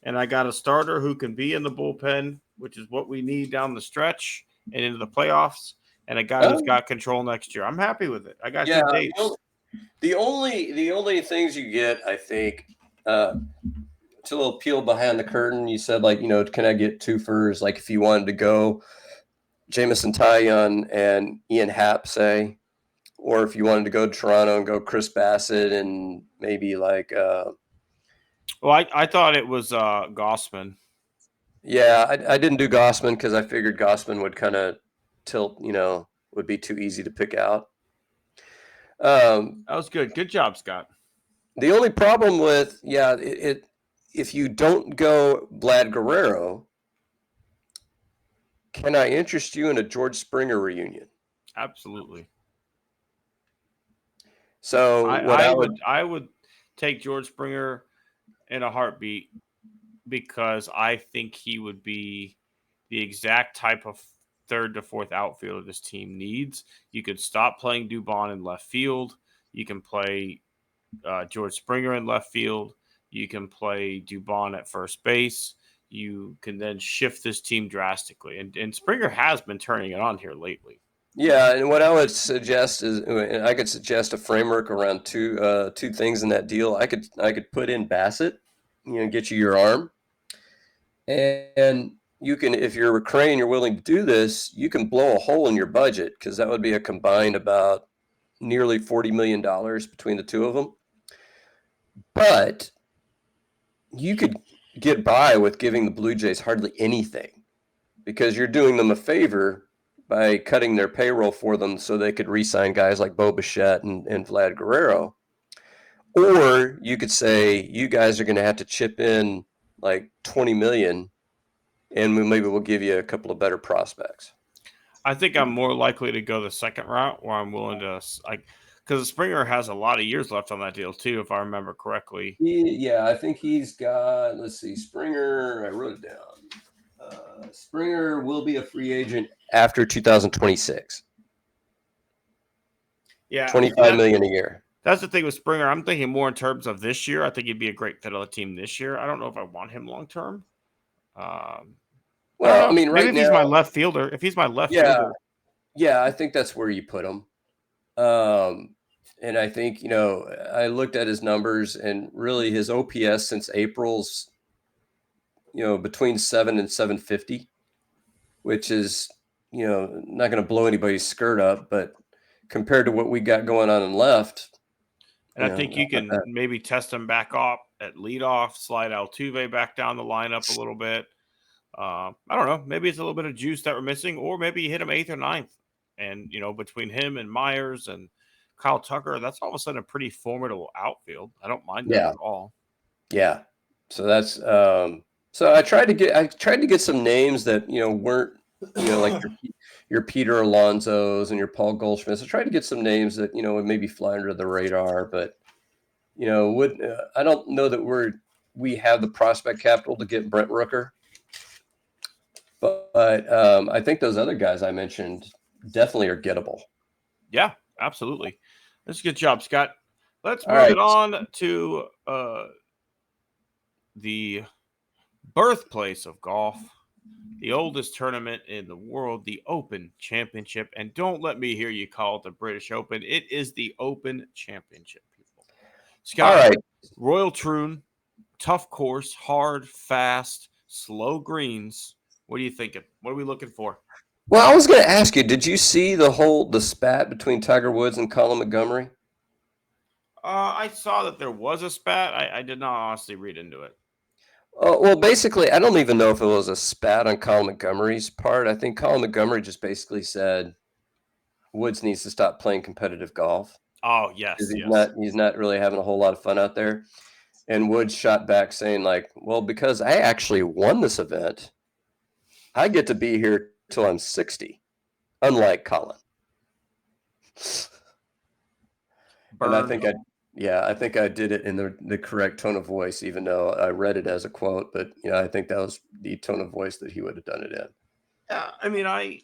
and I got a starter who can be in the bullpen, which is what we need down the stretch and into the playoffs, and a guy who's got control next year. I'm happy with it. I got yeah, good dates. the only things you get, I think, it's a little peel behind the curtain. You said, like, can I get twofers? Like, if you wanted to go Jamison Taillon and Ian Happ, say, or if you wanted to go to Toronto and go Chris Bassett and maybe like Well, I thought it was Gossman. yeah, I didn't do Gossman because I figured Gossman would kind of tilt, would be too easy to pick out. That was good. Good job, Scott. The only problem with if you don't go Vlad Guerrero, can I interest you in a George Springer reunion? Absolutely. So I would take George Springer in a heartbeat because I think he would be the exact type of third to fourth outfielder this team needs. You could stop playing Dubon in left field. You can play George Springer in left field. You can play Dubon at first base. You can then shift this team drastically. And Springer has been turning it on here lately. Yeah, and what I would suggest is, I could suggest a framework around two things in that deal. I could put in Bassett, get you your arm, and you can, if you're Crane and you're willing to do this, you can blow a hole in your budget because that would be a combined about nearly $40 million between the two of them. But you could get by with giving the Blue Jays hardly anything because you're doing them a favor by cutting their payroll for them so they could re-sign guys like Bo Bichette and Vlad Guerrero. Or you could say, you guys are going to have to chip in like $20 million, and maybe we'll give you a couple of better prospects. I think I'm more likely to go the second route where I'm willing to, because Springer has a lot of years left on that deal too, if I remember correctly. Yeah, I think he's got, let's see, Springer, I wrote it down. Springer will be a free agent after 2026. Yeah, $25 million a year. That's the thing with Springer. I'm thinking more in terms of this year. I think he'd be a great fit on the team this year. I don't know if I want him long term. Well, I mean, right maybe now, if he's my left fielder. If he's my left fielder, yeah, I think that's where you put him. And I think, I looked at his numbers, and really his OPS since April's, between 7 and 750, which is, not going to blow anybody's skirt up, but compared to what we got going on in left. And I think you can maybe test him back off at leadoff, slide Altuve back down the lineup a little bit. I don't know. Maybe it's a little bit of juice that we're missing, or maybe you hit him 8th or 9th. And, between him and Myers and Kyle Tucker, that's all of a sudden a pretty formidable outfield. I don't mind that at all. Yeah. So that's so I tried to get some names that, weren't, like your Peter Alonsos and your Paul Goldschmidts. I tried to get some names that, would maybe fly under the radar, but I don't know that we have the prospect capital to get Brent Rooker. But I think those other guys I mentioned definitely are gettable. Yeah, absolutely. That's a good job, Scott. Let's move it on to the birthplace of golf, the oldest tournament in the world, the Open Championship. And don't let me hear you call it the British Open. It is the Open Championship, people. Scott, Royal Troon, tough course, hard, fast, slow greens. What are you thinking? What are we looking for? Well, I was going to ask you, did you see the spat between Tiger Woods and Colin Montgomery? I saw that there was a spat. I did not honestly read into it. Well, basically, I don't even know if it was a spat on Colin Montgomery's part. I think Colin Montgomery just basically said Woods needs to stop playing competitive golf. Oh, yes. He's not really having a whole lot of fun out there. And Woods shot back saying, like, well, because I actually won this event, I get to be here till I'm 60, unlike Colin. And I think I did it in the correct tone of voice, even though I read it as a quote. But I think that was the tone of voice that he would have done it in. Yeah, I mean, I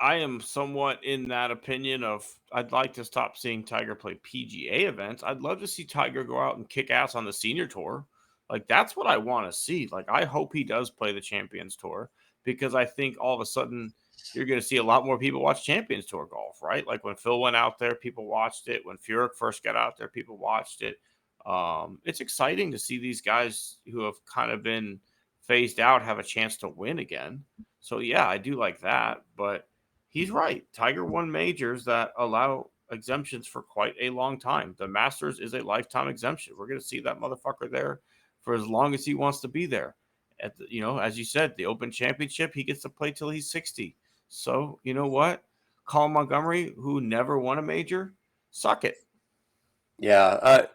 am somewhat in that opinion of I'd like to stop seeing Tiger play PGA events. I'd love to see Tiger go out and kick ass on the senior tour. Like that's what I want to see. Like I hope he does play the Champions Tour because I think all of a sudden you're going to see a lot more people watch Champions Tour golf, right? Like when Phil went out there, people watched it. When Furyk first got out there, people watched it. It's exciting to see these guys who have kind of been phased out have a chance to win again. So yeah, I do like that, but he's right. Tiger won majors that allow exemptions for quite a long time. The Masters is a lifetime exemption. We're going to see that motherfucker there for as long as he wants to be there. As you said, the Open Championship, he gets to play till he's 60. So, you know what? Colin Montgomery, who never won a major, suck it. Yeah.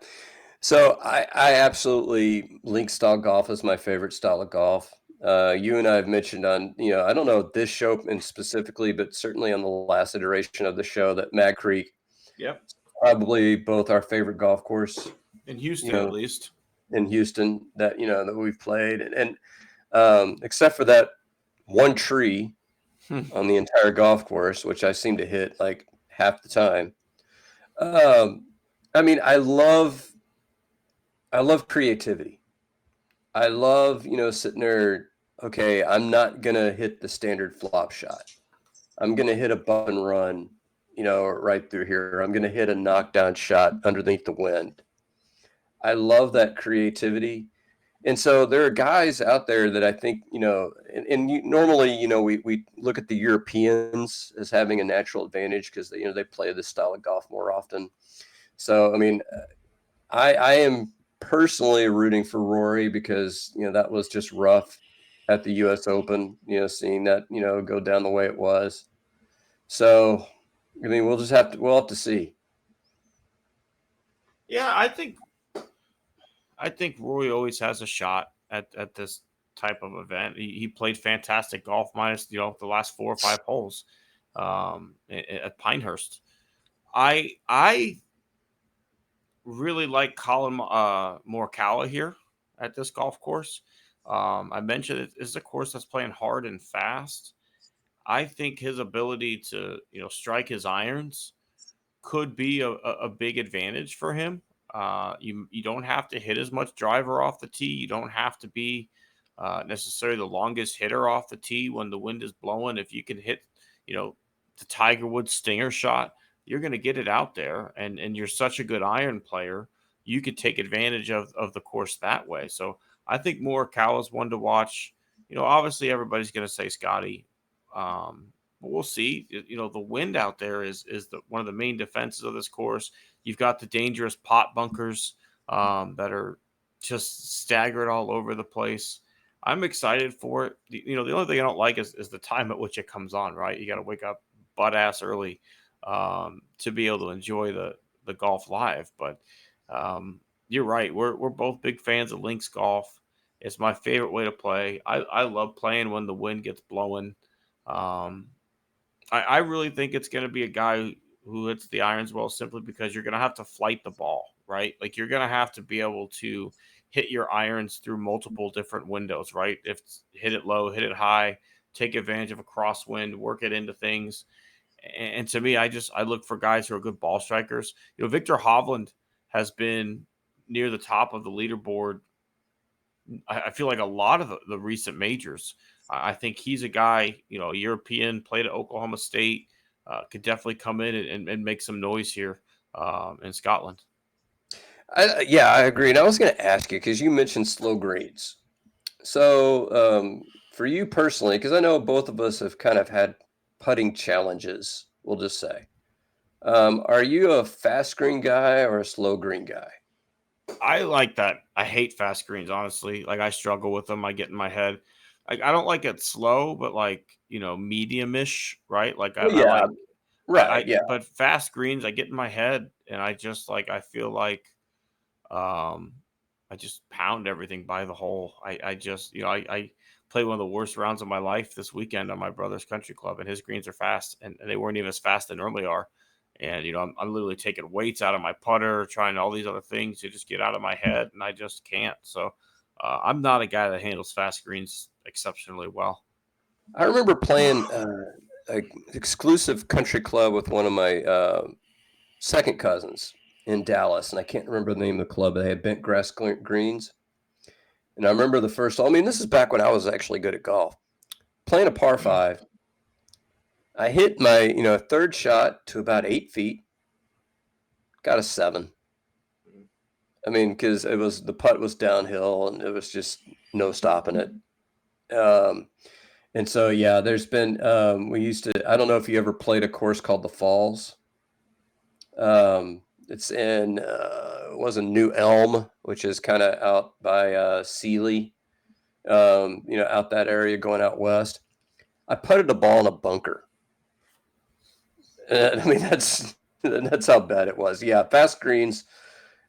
So I absolutely link style golf is my favorite style of golf. You and I have mentioned on, I don't know this show in specifically, but certainly on the last iteration of the show that Mad Creek, Yep. probably both our favorite golf course, In you Houston, at know, least. in Houston that we've played. And except for that one tree on the entire golf course, which I seem to hit like half the time. Um, I mean, I love creativity. I love, sitting there, okay, I'm not going to hit the standard flop shot. I'm going to hit a bump and run, right through here. I'm going to hit a knockdown shot underneath the wind. I love that creativity. And so there are guys out there that I think, normally, we look at the Europeans as having a natural advantage because they play this style of golf more often. So, I mean, I am personally rooting for Rory because that was just rough at the U.S. Open. Seeing that go down the way it was. So, I mean, we'll have to see. Yeah, I think Rory always has a shot at this type of event. He played fantastic golf minus the last 4 or 5 holes at Pinehurst. I really like Colin Morikawa here at this golf course. I mentioned it is a course that's playing hard and fast. I think his ability to strike his irons could be a big advantage for him. You don't have to hit as much driver off the tee. You don't have to be necessarily the longest hitter off the tee when the wind is blowing. If you can hit, you know, the Tiger Woods stinger shot, you're going to get it out there. And you're such a good iron player, you could take advantage of the course that way. So I think Morikawa is one to watch. Obviously everybody's going to say Scotty. But we'll see. The wind out there is one of the main defenses of this course. You've got the dangerous pot bunkers that are just staggered all over the place. I'm excited for it. The only thing I don't like is the time at which it comes on. Right, you got to wake up butt ass early to be able to enjoy the golf live. But you're right. We're both big fans of links golf. It's my favorite way to play. I love playing when the wind gets blowing. Um, I really think it's going to be a guy who hits the irons well simply because you're going to have to flight the ball, right? Like you're going to have to be able to hit your irons through multiple different windows, right? If hit it low, hit it high, take advantage of a crosswind, work it into things. And to me, I look for guys who are good ball strikers. Victor Hovland has been near the top of the leaderboard. I feel like a lot of the recent majors. I think he's a guy, a European, played at Oklahoma State, could definitely come in and make some noise here in Scotland. Yeah, I agree. And I was going to ask you because you mentioned slow greens. So, for you personally, because I know both of us have kind of had putting challenges, we'll just say, are you a fast green guy or a slow green guy? I like that. I hate fast greens, honestly. Like I struggle with them. I get in my head. Like I don't like it slow, but like medium-ish, right? Like I Well, yeah, like right. Yeah. but fast greens, I get in my head and I just like I feel like Um, I just pound everything by the hole. I just, I played one of the worst rounds of my life this weekend on my brother's country club, and his greens are fast, and they weren't even as fast as they normally are. And I'm literally taking weights out of my putter, trying all these other things to just get out of my head, and I just can't. So I'm not a guy that handles fast greens exceptionally well. I remember playing an exclusive country club with one of my second cousins in Dallas, and I can't remember the name of the club. They had bent grass greens, and I remember the first. I mean, this is back when I was actually good at golf. Playing a par five, I hit my third shot to about 8 feet, got a 7. I mean, because the putt was downhill and it was just no stopping it. And so yeah, there's been we used to. I don't know if you ever played a course called the Falls. It's in it was in New Elm, which is kind of out by Sealy, out that area going out west. I putted the ball in a bunker. I mean, that's how bad it was. Yeah, fast greens,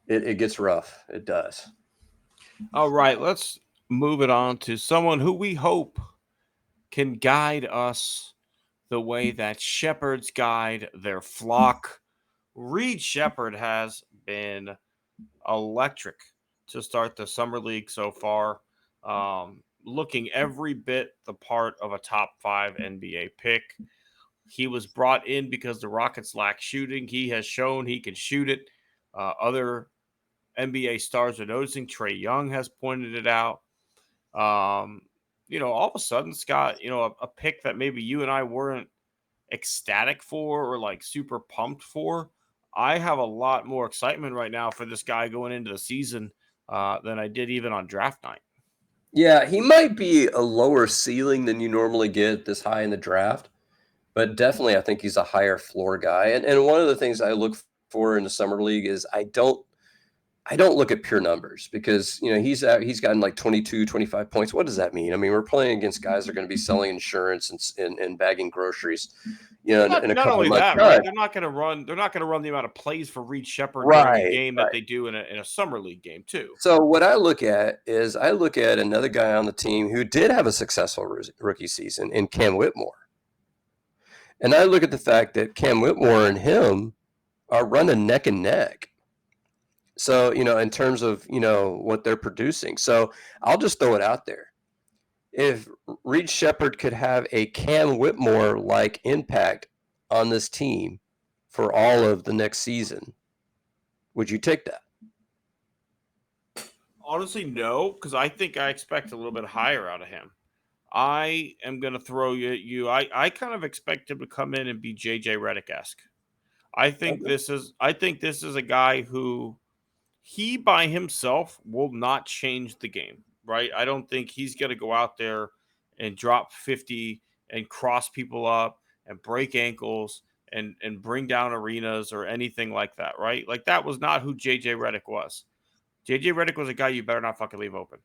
it gets rough. It does. All right, let's move it on to someone who we hope can guide us the way that shepherds guide their flock. Reed Shepherd has been electric to start the summer league so far, looking every bit the part of a top 5 NBA pick. He was brought in because the Rockets lack shooting. He has shown he can shoot it. Other NBA stars are noticing. Trae Young has pointed it out. All of a sudden, Scott, a pick that maybe you and I weren't ecstatic for or like super pumped for. I have a lot more excitement right now for this guy going into the season than I did even on draft night. Yeah, he might be a lower ceiling than you normally get this high in the draft, but definitely I think he's a higher floor guy. And one of the things I look for in the summer league is I don't look at pure numbers because, he's gotten like 22, 25 points. What does that mean? I mean, we're playing against guys that are going to be selling insurance and bagging groceries, in a Not couple of only months' that, right? time. They're not going to run. They're not going to run the amount of plays for Reed Shepherd during a Right, game that right. they do in a summer league game too. So what I look at is I look at another guy on the team who did have a successful rookie season in Cam Whitmore. And I look at the fact that Cam Whitmore and him are running neck and neck. So, in terms of, what they're producing. So I'll just throw it out there. If Reed Shepherd could have a Cam Whitmore like impact on this team for all of the next season, would you take that? Honestly, no, because I think I expect a little bit higher out of him. I am going to throw you. I kind of expect him to come in and be JJ Redick-esque. I think this is a guy who he by himself will not change the game, right? I don't think he's going to go out there and drop 50 and cross people up and break ankles and bring down arenas or anything like that, right? Like that was not who JJ Redick was. JJ Redick was a guy you better not fucking leave open.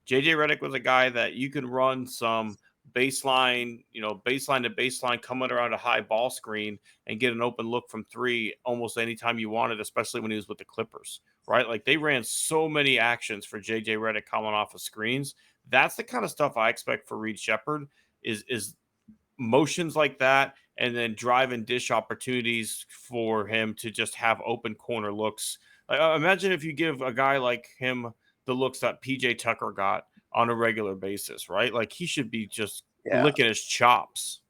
JJ Redick was a guy that you can run some baseline, baseline to baseline, coming around a high ball screen and get an open look from 3 almost anytime you wanted, especially when he was with the Clippers, right? Like they ran so many actions for JJ Redick coming off of screens. That's the kind of stuff I expect for Reed Shepherd is motions like that and then drive and dish opportunities for him to just have open corner looks. Imagine if you give a guy like him the looks that PJ Tucker got on a regular basis, right? Like he should be just Yeah. licking his chops.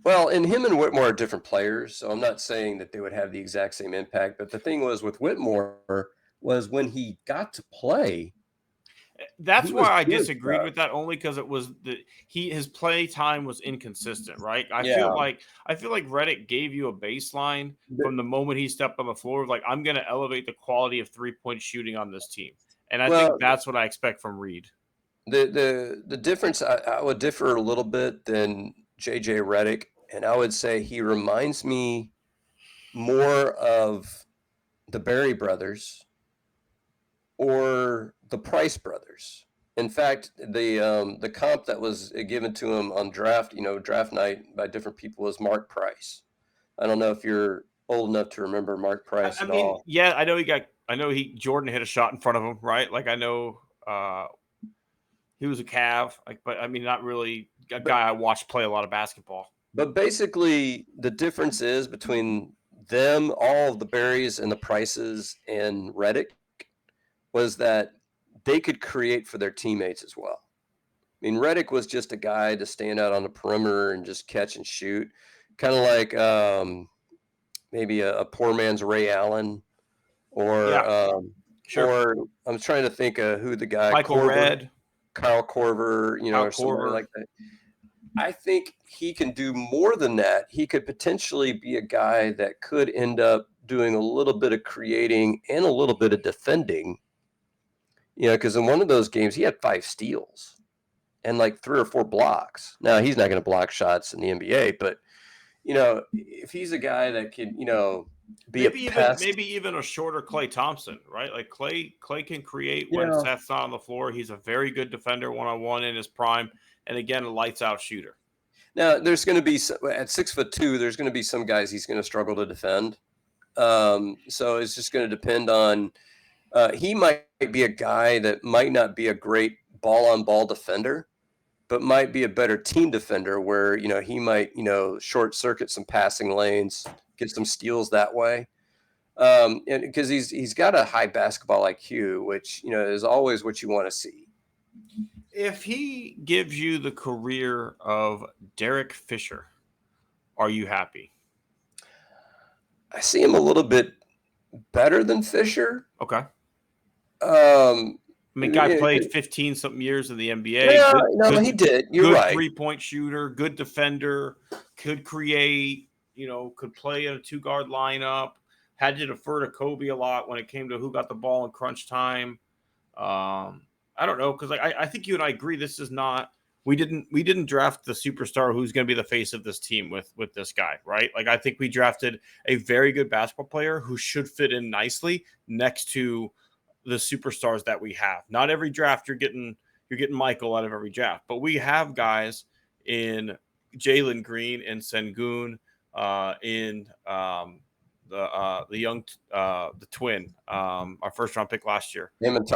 Well, and him and Whitmore are different players, so I'm not saying that they would have the exact same impact. But the thing was with Whitmore was when he got to play, That's he was why I good. disagreed with that only because it was his play time was inconsistent, right? I feel Yeah. like Reddick gave you a baseline from the moment he stepped on the floor of like I'm going to elevate the quality of 3-point shooting on this team. And I think Well, that's what I expect from Reed. the difference I would differ a little bit than JJ Redick, and I would say he reminds me more of the Berry brothers or the Price brothers. In fact, the comp that was given to him on draft night by different people was Mark Price. I don't know if you're old enough to remember Mark Price I at mean, all. yeah, I know Jordan hit a shot in front of him, right? Like I know he was a Cav, like, but I mean, not really a guy I watched play a lot of basketball. But basically, the difference is between them, all of the Berries and the Prices and Reddick, was that they could create for their teammates as well. mean, Reddick was just a guy to stand out on the perimeter and just catch and shoot, kind of like maybe a poor man's Ray Allen, Yeah, or sure. I'm trying to think of who the guy Michael Korver, Redd, Kyle Korver, Kyle or somebody Korver. like that. I think he can do more than that. He could potentially be a guy that could end up doing a little bit of creating and a little bit of defending. Because in one of those games he had 5 steals and like 3 or 4 blocks. Now he's not going to block shots in the NBA, but if he's a guy that can, be a pest. Maybe even a shorter Klay Thompson, right? Like Klay can create when Yeah. Seth's not on the floor. He's a very good defender one-on-one in his prime, and again, a lights out shooter. Now there's going to be at 6'2", there's going to be some guys he's going to struggle to defend. So it's just going to depend on. He might be a guy that might not be a great ball-on-ball defender, but might be a better team defender where, he might, short circuit some passing lanes, get some steals that way. And because he's got a high basketball IQ, which, is always what you want to see. If he gives you the career of Derek Fisher, are you happy? I see him a little bit better than Fisher. Okay. I mean, guy played 15-something years in the NBA. Yeah, he did. You're right. Good 3-point shooter, good defender, could create, could play in a 2-guard lineup, had to defer to Kobe a lot when it came to who got the ball in crunch time. I don't know, because I think you and I agree this is not – we didn't draft the superstar who's going to be the face of this team with this guy, right? Like, I think we drafted a very good basketball player who should fit in nicely next to – the superstars that we have. Not every draft you're getting Michael out of every draft, but we have guys in Jalen Green and Sengun, in the twin, our first round pick last year. Him and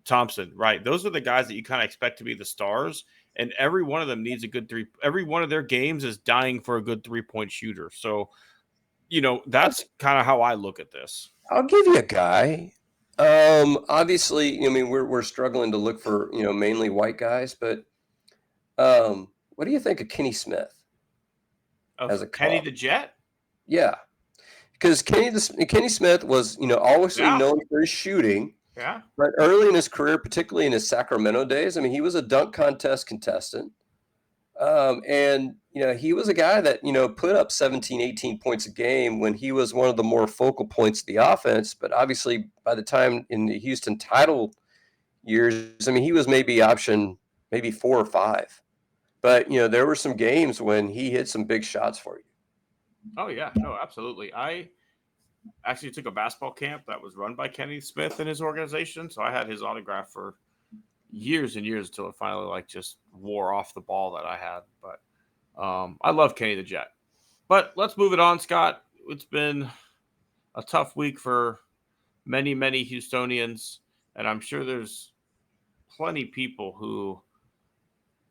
Thompson, right? Those are the guys that you kind of expect to be the stars, and every one of them needs a good three. Every one of their games is dying for a good 3-point shooter. So, that's kind of how I look at this. I'll give you a guy. Obviously, we're struggling to look for, mainly white guys, but what do you think of Kenny Smith? As a Kenny the Jet? Yeah. Because Kenny Smith was, always known for his shooting. Yeah. But early in his career, particularly in his Sacramento days, he was a dunk contest contestant. And, he was a guy that, put up 17, 18 points a game when he was one of the more focal points of the offense. But obviously, by the time in the Houston title years, he was maybe option 4 or 5. But, there were some games when he hit some big shots for you. Oh, yeah. No, absolutely. I actually took a basketball camp that was run by Kenny Smith and his organization. So I had his autograph for years and years until it finally just wore off the ball that I had. But I love Kenny the Jet. But let's move it on, Scott. It's been a tough week for many, many Houstonians, and I'm sure there's plenty of people who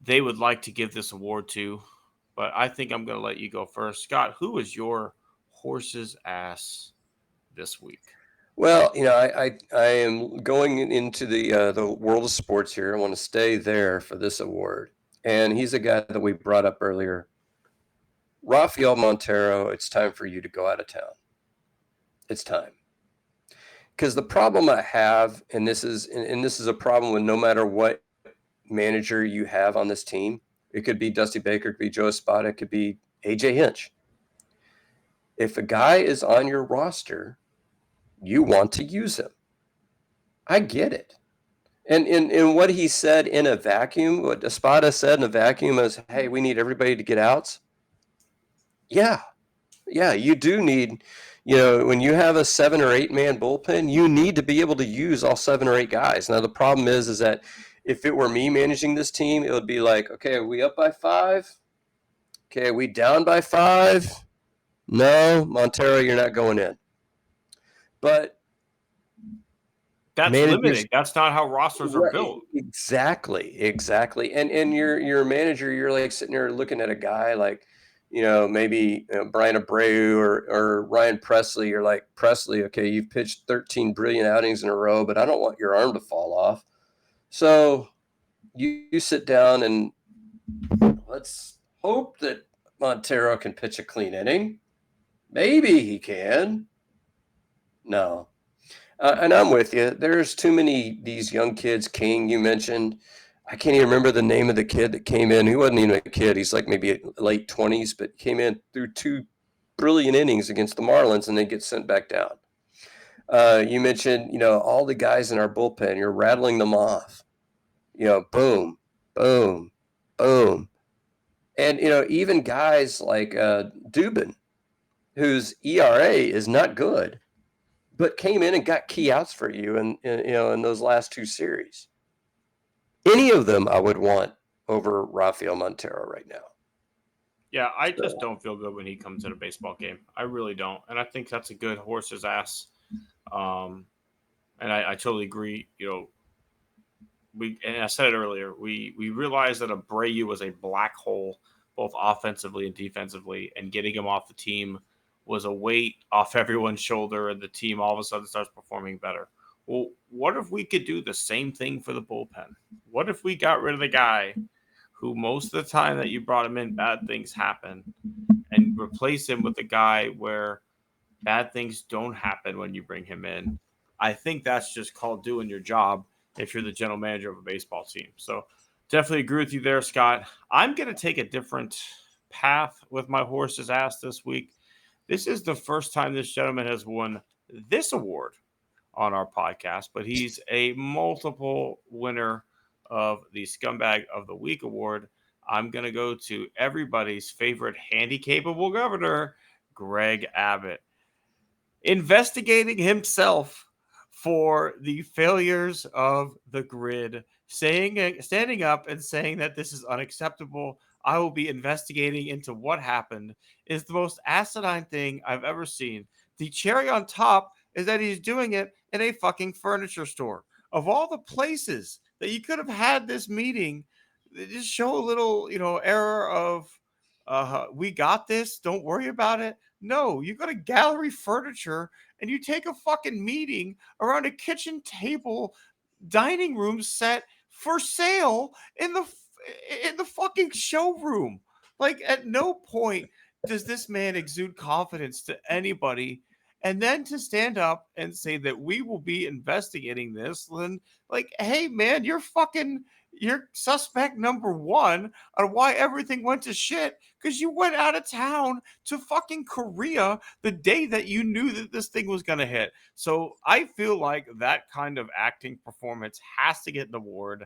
they would like to give this award to, but I think I'm going to let you go first. Scott, who is your horse's ass this week? Well, I am going into the world of sports here. I want to stay there for this award. And he's a guy that we brought up earlier. Rafael Montero, it's time for you to go out of town. It's time. Because the problem I have, and this is a problem with no matter what manager you have on this team, it could be Dusty Baker, it could be Joe Espada, it could be AJ Hinch. If a guy is on your roster, you want to use him. I get it. And in what he said in a vacuum, what Espada said in a vacuum is, hey, we need everybody to get outs. Yeah, you do need, when you have a 7 or 8 man bullpen, you need to be able to use all 7 or 8 guys. Now, the problem is that if it were me managing this team, it would be like, okay, are we up by 5? Okay, are we down by 5? No, Montero, you're not going in. But that's limiting. That's not how rosters are built. Exactly. And you're a manager, you're like sitting there looking at a guy like, maybe Brian Abreu or Ryan Presley. You're like, Presley, okay, you've pitched 13 brilliant outings in a row, but I don't want your arm to fall off. So, you sit down and let's hope that Montero can pitch a clean inning. Maybe he can. No. And I'm with you. There's too many these young kids. King, you mentioned. I can't even remember the name of the kid that came in. He wasn't even a kid. He's like maybe late 20s, but came in through 2 brilliant innings against the Marlins and then gets sent back down. You mentioned, all the guys in our bullpen. You're rattling them off. Boom, boom, boom. And, even guys like Dubin, whose ERA is not good, but came in and got key outs for you in those last 2 series. Any of them I would want over Rafael Montero right now. Yeah, I just don't feel good when he comes in a baseball game. I really don't. And I think that's a good horse's ass. And I totally agree. And I said it earlier, we realized that Abreu was a black hole, both offensively and defensively, and getting him off the team was a weight off everyone's shoulder, and the team all of a sudden starts performing better. Well, what if we could do the same thing for the bullpen? What if we got rid of the guy who most of the time that you brought him in, bad things happen, and replace him with a guy where bad things don't happen when you bring him in? I think that's just called doing your job if you're the general manager of a baseball team. So definitely agree with you there, Scott. I'm going to take a different path with my horse's ass this week. This is the first time this gentleman has won this award on our podcast, but he's a multiple winner of the Scumbag of the Week award. I'm going to go to everybody's favorite handy-capable governor, Greg Abbott, investigating himself for the failures of the grid, standing up and saying that this is unacceptable. I will be investigating into what happened, is the most asinine thing I've ever seen. The cherry on top is that he's doing it in a fucking furniture store. Of all the places that you could have had this meeting, just show a little, error of, we got this, don't worry about it. No, you go to Gallery Furniture and you take a fucking meeting around a kitchen table, dining room set for sale in the fucking showroom. Like, at no point does this man exude confidence to anybody. And then to stand up and say that we will be investigating this, then, like, hey man, you're suspect number 1 on why everything went to shit, because you went out of town to fucking Korea the day that you knew that this thing was going to hit. So I feel like that kind of acting performance has to get an award.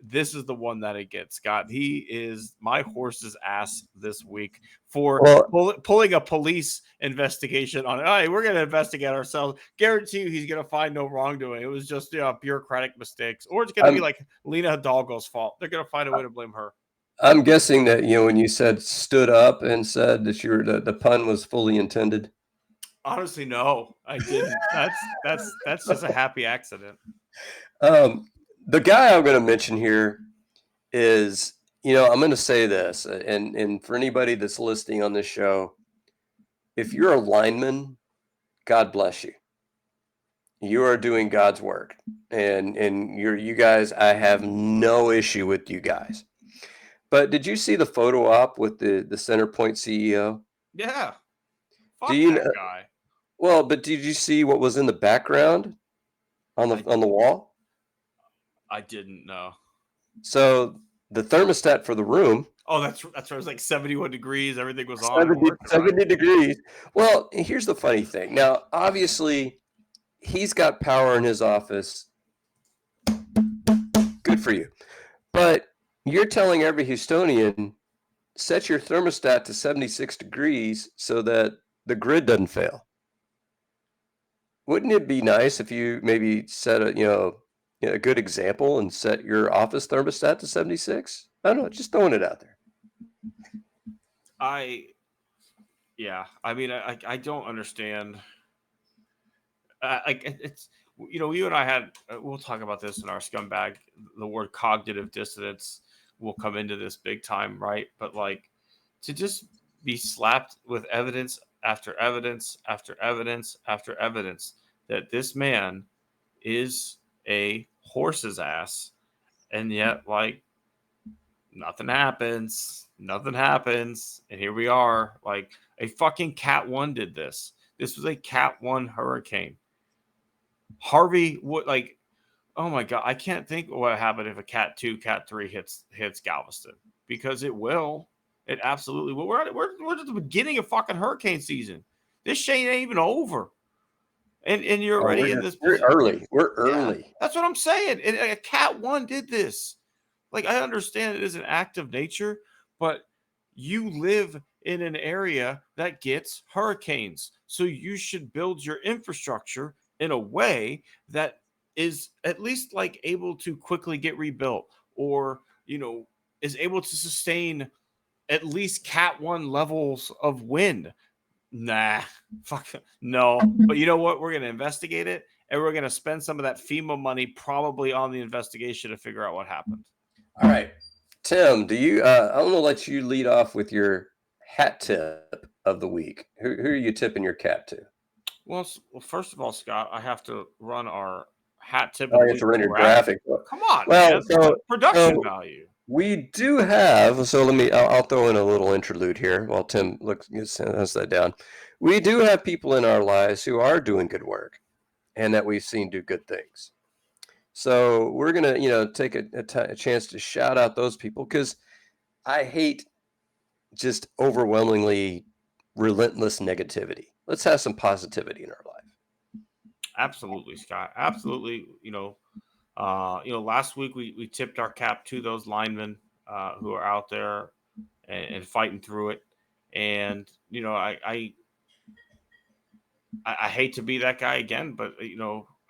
This is the one that it gets, Scott. He is my horse's ass this week for pulling a police investigation on it. All right, we're going to investigate ourselves. Guarantee you he's going to find no wrongdoing. It was just bureaucratic mistakes. Or it's going to be like Lena Hidalgo's fault. They're going to find a way to blame her. I'm guessing that, when you said stood up and said that the pun was fully intended. Honestly, no, I didn't. That's just a happy accident. The guy I'm going to mention here is, I'm going to say this, and for anybody that's listening on this show, if you're a lineman, God bless you. You are doing God's work, and you guys, I have no issue with you guys. But did you see the photo op with the Centerpoint CEO? Yeah. Fuck that guy. Well, but did you see what was in the background on the wall? I didn't know. So the thermostat for the room. Oh, that's right. It was like 71 degrees. Everything was on. 70 degrees. Well, here's the funny thing. Now, obviously, he's got power in his office. Good for you. But you're telling every Houstonian, set your thermostat to 76 degrees so that the grid doesn't fail. Wouldn't it be nice if you maybe set a good example and set your office thermostat to 76? I don't know, just throwing it out there. I don't understand. It's, you and I had, we'll talk about this in our scumbag. The word cognitive dissonance will come into this big time, right? But like, to just be slapped with evidence after evidence after evidence after evidence that this man is a horse's ass, and yet, like, nothing happens. Nothing happens. And here we are. Like a fucking Cat 1 did this. This was a Cat 1 hurricane. Harvey would like, oh my God, I can't think what would happen if a Cat 2, Cat 3 hits Galveston, because it will. It absolutely will. We're at the beginning of fucking hurricane season. This shit ain't even over. And you're already in this. We're early. We're Yeah, early. that's what I'm saying. And a Cat 1 did this. Like, I understand it is an act of nature, but you live in an area that gets hurricanes. So you should build your infrastructure in a way that is at least like able to quickly get rebuilt, or, is able to sustain at least Cat 1 levels of wind. Nah, fuck no. But you know what? We're going to investigate it, and we're going to spend some of that FEMA money probably on the investigation to figure out what happened. All right. Tim, do you I'm going to let you lead off with your hat tip of the week. Who are you tipping your cap to? Well, first of all, Scott, I have to run our hat tip. I have to run your graphic. Come on, well, man. so Production value. We do have, so I'll throw in a little interlude here while Tim has that down. We do have people in our lives who are doing good work and that we've seen do good things. So we're going to, take a chance to shout out those people, because I hate just overwhelmingly relentless negativity. Let's have some positivity in our life. Absolutely, Scott. Absolutely. Last week we tipped our cap to those linemen who are out there and fighting through it. And, I hate to be that guy again, but,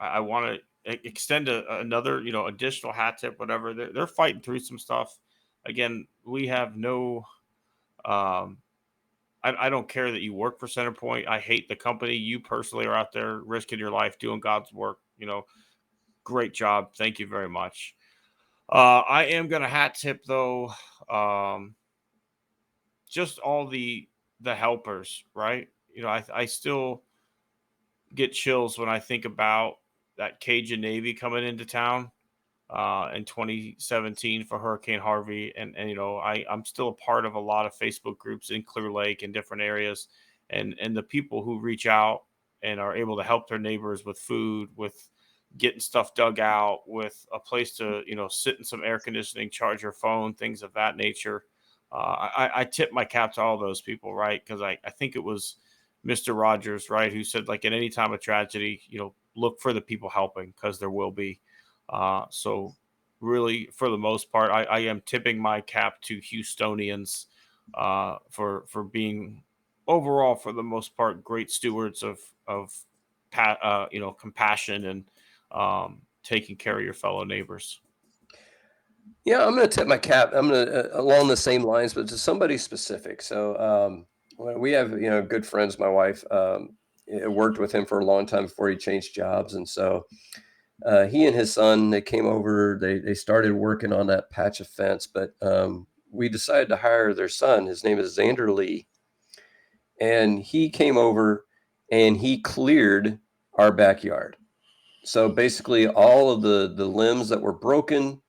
I want to extend another, additional hat tip, whatever. They're fighting through some stuff. Again, we have no, I don't care that you work for Centerpoint. I hate the company. You personally are out there risking your life doing God's work. Great job. Thank you very much. I am going to hat tip, though, just all the helpers, right? I still get chills when I think about that Cajun Navy coming into town in 2017 for Hurricane Harvey. And I'm still a part of a lot of Facebook groups in Clear Lake and different areas. And the people who reach out and are able to help their neighbors with food, with getting stuff dug out, with a place to, sit in some air conditioning, charge your phone, things of that nature. I tip my cap to all those people, right? Because I think it was Mr. Rogers, right, who said, like, at any time of tragedy, look for the people helping, because there will be. So really, for the most part, I am tipping my cap to Houstonians for being overall, for the most part, great stewards of compassion and taking care of your fellow neighbors. Yeah, I'm going to tip my cap. I'm going to along the same lines, but to somebody specific. So we have, good friends. My wife worked with him for a long time before he changed jobs, and so he and his son, they came over. They started working on that patch of fence, but we decided to hire their son. His name is Xander Lee, and he came over and he cleared our backyard. So basically, all of the limbs that were broken,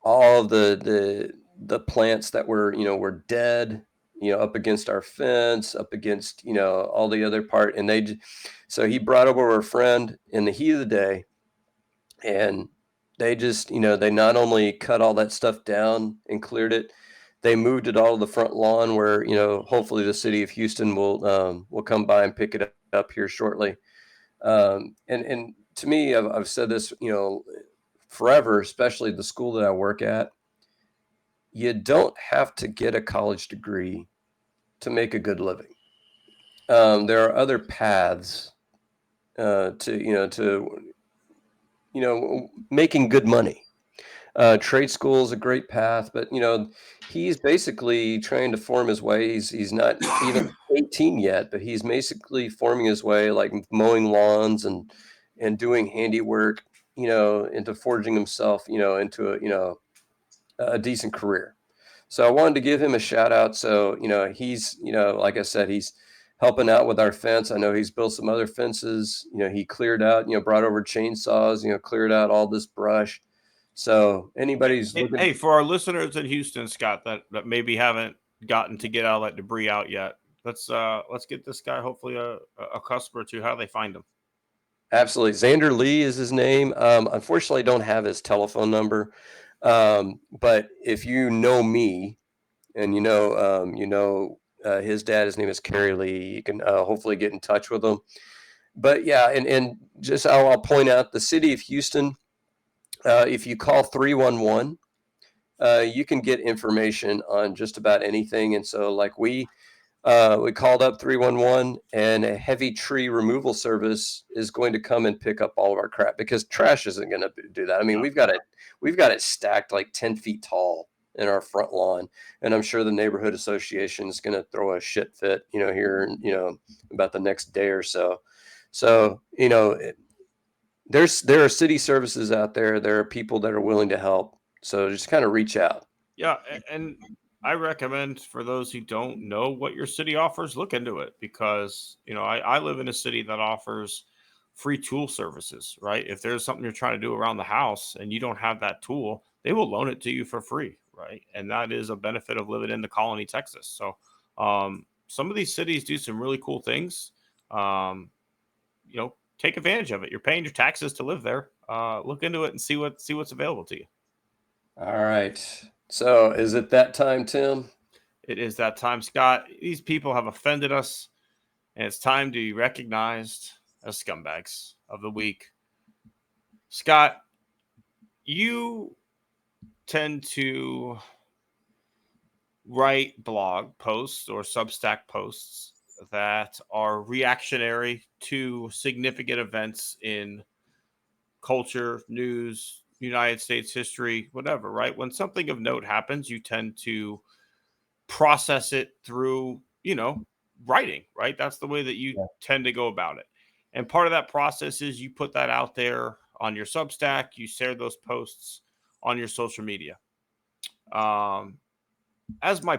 all of the plants that were dead, up against our fence, up against, all the other part. And so he brought over a friend in the heat of the day, and they just, they not only cut all that stuff down and cleared it, they moved it all to the front lawn where, hopefully the city of Houston will come by and pick it up here shortly. And to me, I've said this, forever, especially the school that I work at, you don't have to get a college degree to make a good living. There are other paths to making good money. Trade school is a great path, but he's basically trying to form his way. He's not even 18 yet, but he's basically forming his way, like mowing lawns and doing handiwork, into forging himself, into a decent career. So I wanted to give him a shout out. So, he's, like I said, he's helping out with our fence. I know he's built some other fences. He cleared out, brought over chainsaws, cleared out all this brush. So anybody's Hey, looking. hey, for our listeners in Houston, Scott, that maybe haven't gotten to get all that debris out yet, let's get this guy hopefully a customer to how they find him. Absolutely. Xander Lee is his name. Unfortunately, I don't have his telephone number. But if you know me and his dad, his name is Kerry Lee, you can hopefully get in touch with him. But yeah, and just I'll point out the city of Houston, if you call 311, you can get information on just about anything. And so like we called up 311, and a heavy tree removal service is going to come and pick up all of our crap, because trash isn't going to do that. I mean, we've got it stacked like 10 feet tall in our front lawn, and I'm sure the neighborhood association is going to throw a shit fit, here, about the next day or so. So, there are city services out there. There are people that are willing to help. So just kind of reach out. Yeah, and I recommend for those who don't know what your city offers, look into it, because I live in a city that offers free tool services, right? If there's something you're trying to do around the house and you don't have that tool, they will loan it to you for free, right? And that is a benefit of living in the Colony, Texas. So some of these cities do some really cool things. Take advantage of it. You're paying your taxes to live there. Look into it and see what's available to you. All right. So is it that time, Tim? It is that time, Scott. These people have offended us, and it's time to be recognized as scumbags of the week. Scott, you tend to write blog posts or Substack posts that are reactionary to significant events in culture, news, United States history, whatever, right? When something of note happens, you tend to process it through, writing, right? That's the way that you tend to go about it. And part of that process is you put that out there on your Substack, you share those posts on your social media. As my,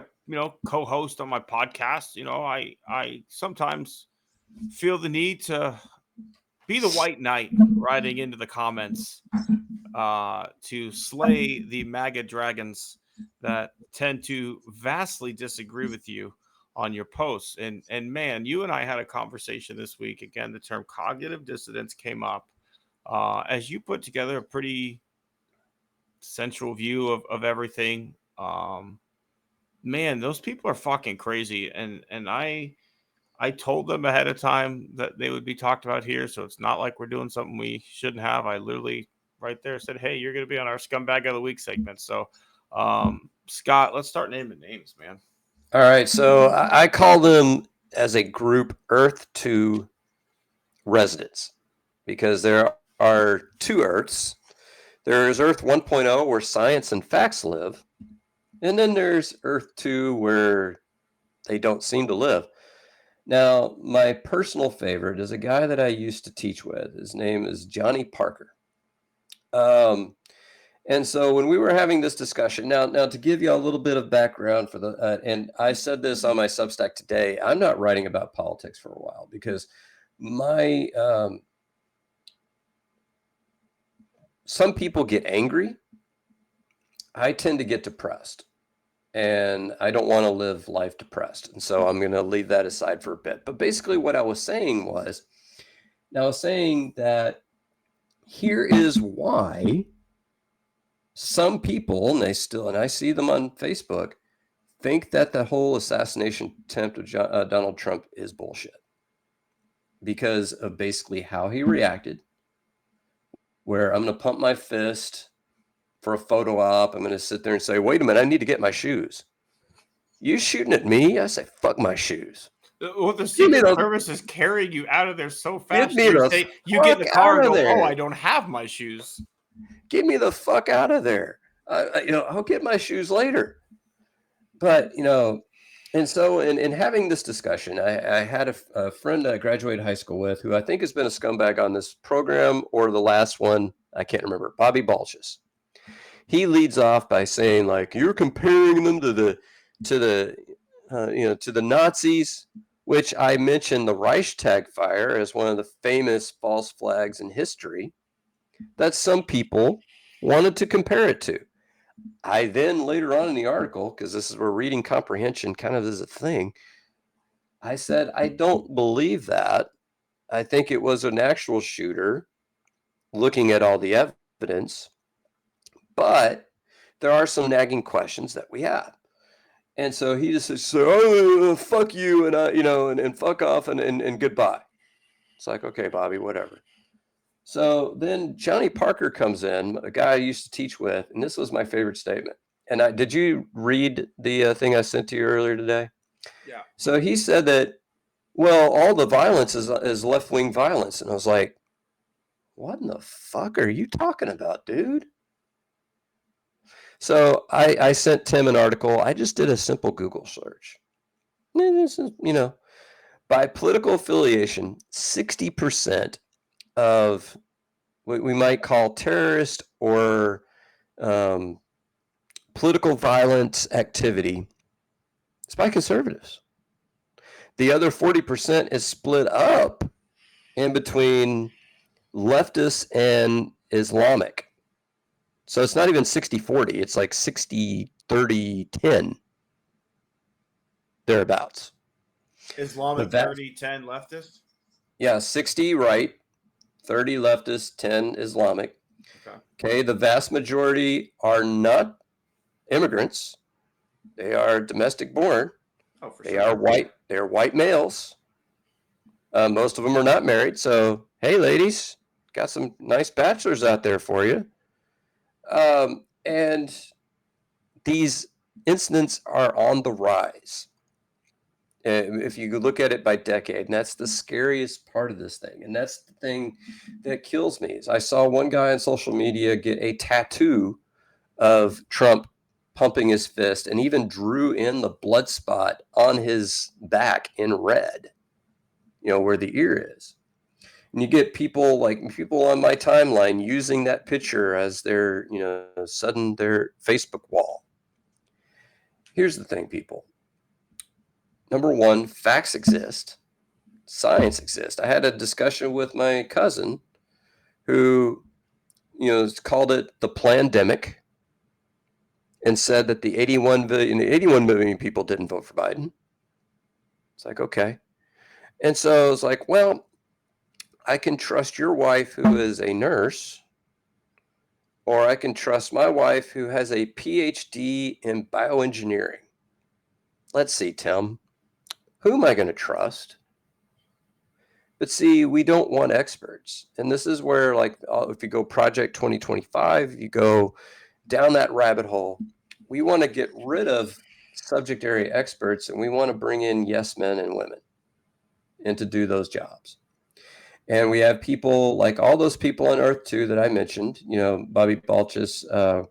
co-host on my podcast, I sometimes feel the need to be the white knight riding into the comments to slay the MAGA dragons that tend to vastly disagree with you on your posts. And man, you and I had a conversation this week. Again, the term cognitive dissonance came up as you put together a pretty central view of everything. Man, those people are fucking crazy. And I told them ahead of time that they would be talked about here. So it's not like we're doing something we shouldn't have. I literally right there said, hey, you're going to be on our Scumbag of the Week segment. So, Scott, let's start naming names, man. All right. So I call them as a group Earth 2 residents, because there are two Earths. There's Earth 1.0, where science and facts live. And then there's Earth 2, where they don't seem to live. Now, my personal favorite is a guy that I used to teach with. His name is Johnny Parker. And so when we were having this discussion, now to give you a little bit of background for the, and I said this on my Substack today, I'm not writing about politics for a while, because my, some people get angry. I tend to get depressed, and I don't want to live life depressed. And so I'm going to leave that aside for a bit. But basically what I was saying that here is why some people, and I see them on Facebook, think that the whole assassination attempt of Donald Trump is bullshit, because of basically how he reacted, where I'm going to pump my fist for a photo op. I'm going to sit there and say, wait a minute, I need to get my shoes. You shooting at me? I say, fuck my shoes. Well, the Secret Service is carrying you out of there so fast. You get in the car and go, I don't have my shoes. Get me the fuck out of there. I'll get my shoes later. But, and so in having this discussion, I had a friend I graduated high school with, who I think has been a scumbag on this program or the last one. I can't remember. Bobby Balchus. He leads off by saying, like, you're comparing them to the Nazis, which I mentioned the Reichstag fire as one of the famous false flags in history that some people wanted to compare it to. I then later on in the article, because this is where reading comprehension kind of is a thing, I said, I don't believe that. I think it was an actual shooter looking at all the evidence, but there are some nagging questions that we have. And so he just says, oh, fuck you, and and fuck off, and goodbye. It's like, okay, Bobby, whatever. So then Johnny Parker comes in, a guy I used to teach with, and this was my favorite statement. And did you read the thing I sent to you earlier today? Yeah. So he said that, well, all the violence is left-wing violence. And I was like, what in the fuck are you talking about, dude? So I sent Tim an article. I just did a simple Google search. This is, by political affiliation, 60% of what we might call terrorist or political violence activity is by conservatives. The other 40% is split up in between leftists and Islamic. So it's not even 60-40. It's like 60-30-10, thereabouts. Islamic 30-10 leftist? Yeah, 60 right, 30 leftist, 10 Islamic. Okay, the vast majority are not immigrants. They are domestic born. Oh, for they sure. are white. They're white males. Most of them are not married. So, hey, ladies, got some nice bachelors out there for you. And these incidents are on the rise. If you look at it by decade, and that's the scariest part of this thing. And that's the thing that kills me. Is I saw one guy on social media get a tattoo of Trump pumping his fist and even drew in the blood spot on his back in red, where the ear is. And you get people on my timeline using that picture as their, their Facebook wall. Here's the thing, people. Number one, facts exist. Science exists. I had a discussion with my cousin who, called it the plandemic and said that the 81 million people didn't vote for Biden. It's like, okay. And so it's like, well, I can trust your wife who is a nurse, or I can trust my wife who has a PhD in bioengineering. Let's see, Tim. Who am I going to trust? But see, we don't want experts. And this is where, if you go Project 2025, you go down that rabbit hole, we want to get rid of subject area experts, and we want to bring in yes men and women and to do those jobs. And we have people like all those people on Earth 2 that I mentioned, Bobby Balchus,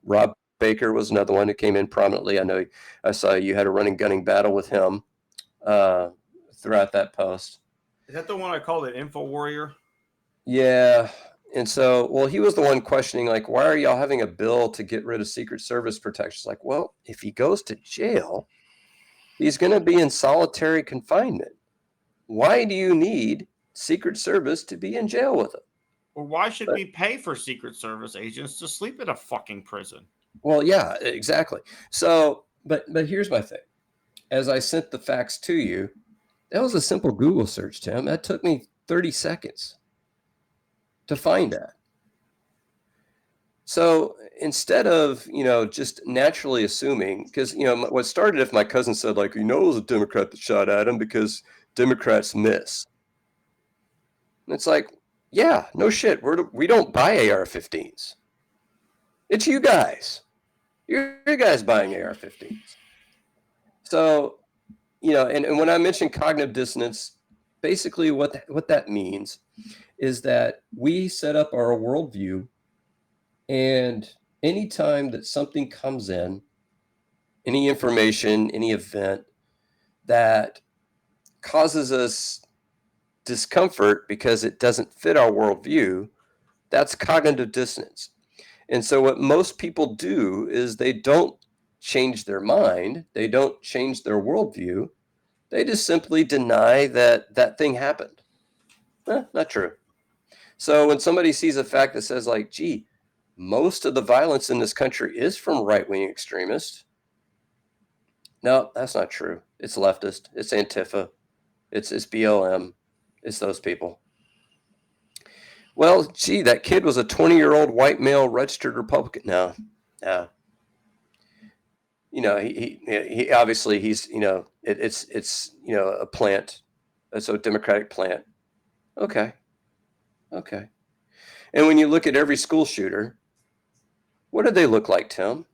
Rob Baker was another one who came in prominently. I know I saw you had a running gunning battle with him throughout that post. Is that the one I called it Info Warrior? Yeah. And so, well, he was the one questioning, why are y'all having a bill to get rid of Secret Service protections? Well, if he goes to jail, he's going to be in solitary confinement. Why do you need Secret Service to be in jail with him? Or why should we pay for Secret Service agents to sleep in a fucking prison? Well, yeah, exactly. So, but here's my thing. As I sent the facts to you, that was a simple Google search, Tim. That took me 30 seconds to find that. So instead of, just naturally assuming, because, what started if my cousin said, it was a Democrat that shot at him because Democrats miss. And it's like, yeah, no shit. We don't buy AR-15s. It's you guys. You're guys buying AR-15s. So, and when I mention cognitive dissonance, basically what that means is that we set up our worldview, and anytime that something comes in, any information, any event that causes us discomfort because it doesn't fit our worldview, that's cognitive dissonance. And so what most people do is they don't change their mind. They don't change their worldview. They just simply deny that thing happened. Not true. So when somebody sees a fact that says gee, most of the violence in this country is from right-wing extremists. No, that's not true. It's leftist. It's Antifa. It's BLM. It's those people. Well, gee, that kid was a 20-year-old white male registered Republican. No. You know, he obviously he's, you know, it's you know, a plant. It's a Democratic plant. Okay. And when you look at every school shooter, what do they look like, Tim?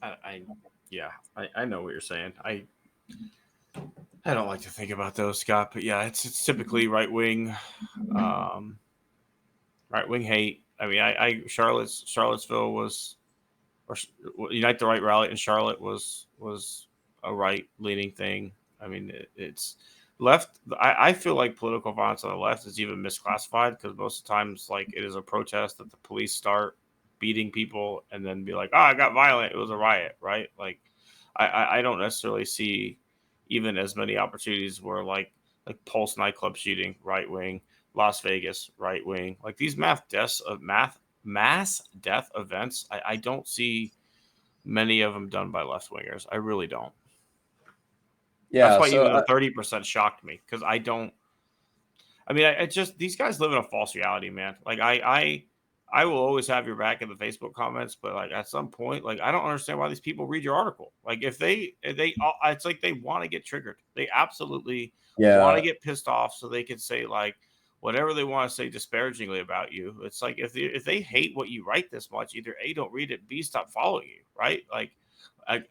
I know what you're saying. I don't like to think about those, Scott, but yeah, it's typically right wing hate. I mean, Charlottesville was, or Unite the Right rally in Charlotte was a right leaning thing. I mean, it's left. I feel like political violence on the left is even misclassified because most of the times, like, it is a protest that the police start beating people and then be like, "Oh, I got violent. It was a riot," right? Like, I don't necessarily see even as many opportunities where like Pulse nightclub shooting, right wing, Las Vegas, right wing, like these mass death events. I don't see many of them done by left wingers. I really don't. Yeah, that's why so even the 30% shocked me because I don't. I mean, I just these guys live in a false reality, man. Like I will always have your back in the Facebook comments, but like at some point, like I don't understand why these people read your article. Like if they it's like they want to get triggered. They absolutely want to get pissed off so they can say like whatever they want to say disparagingly about you. It's like if they hate what you write this much, either A, don't read it, B, stop following you, right? Like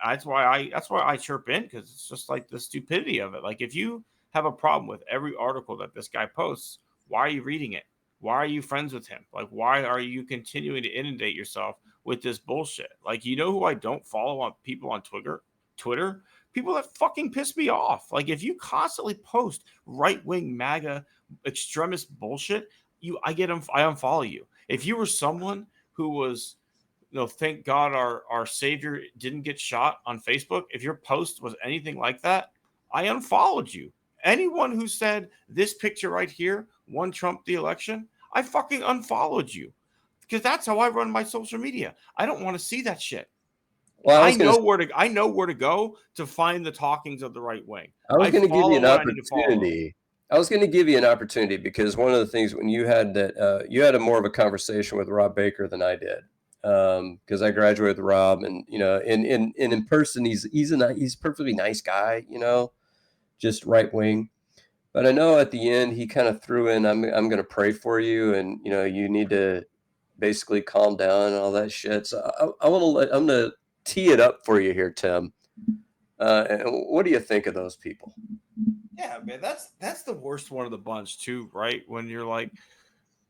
that's why I chirp in because it's just like the stupidity of it. Like if you have a problem with every article that this guy posts, why are you reading it? Why are you friends with him? Like, why are you continuing to inundate yourself with this bullshit? Like, you know who I don't follow on people on Twitter? People that fucking piss me off. Like, if you constantly post right-wing MAGA extremist bullshit, I unfollow you. If you were someone who was, thank God our savior didn't get shot on Facebook, if your post was anything like that, I unfollowed you. Anyone who said this picture right here won Trump the election, I fucking unfollowed you because that's how I run my social media. I don't want to see that shit. Well, I know where to go to find the talkings of the right wing. I was going to give you an opportunity. I was going to give you an opportunity because one of the things when you had that you had a more of a conversation with Rob Baker than I did because I graduated with Rob and in person he's a perfectly nice guy, just right wing. But I know at the end he kind of threw in, I'm going to pray for you, and you need to basically calm down and all that shit. So I'm going to tee it up for you here, Tim. And what do you think of those people? Yeah, man, that's the worst one of the bunch too, right? When you're like,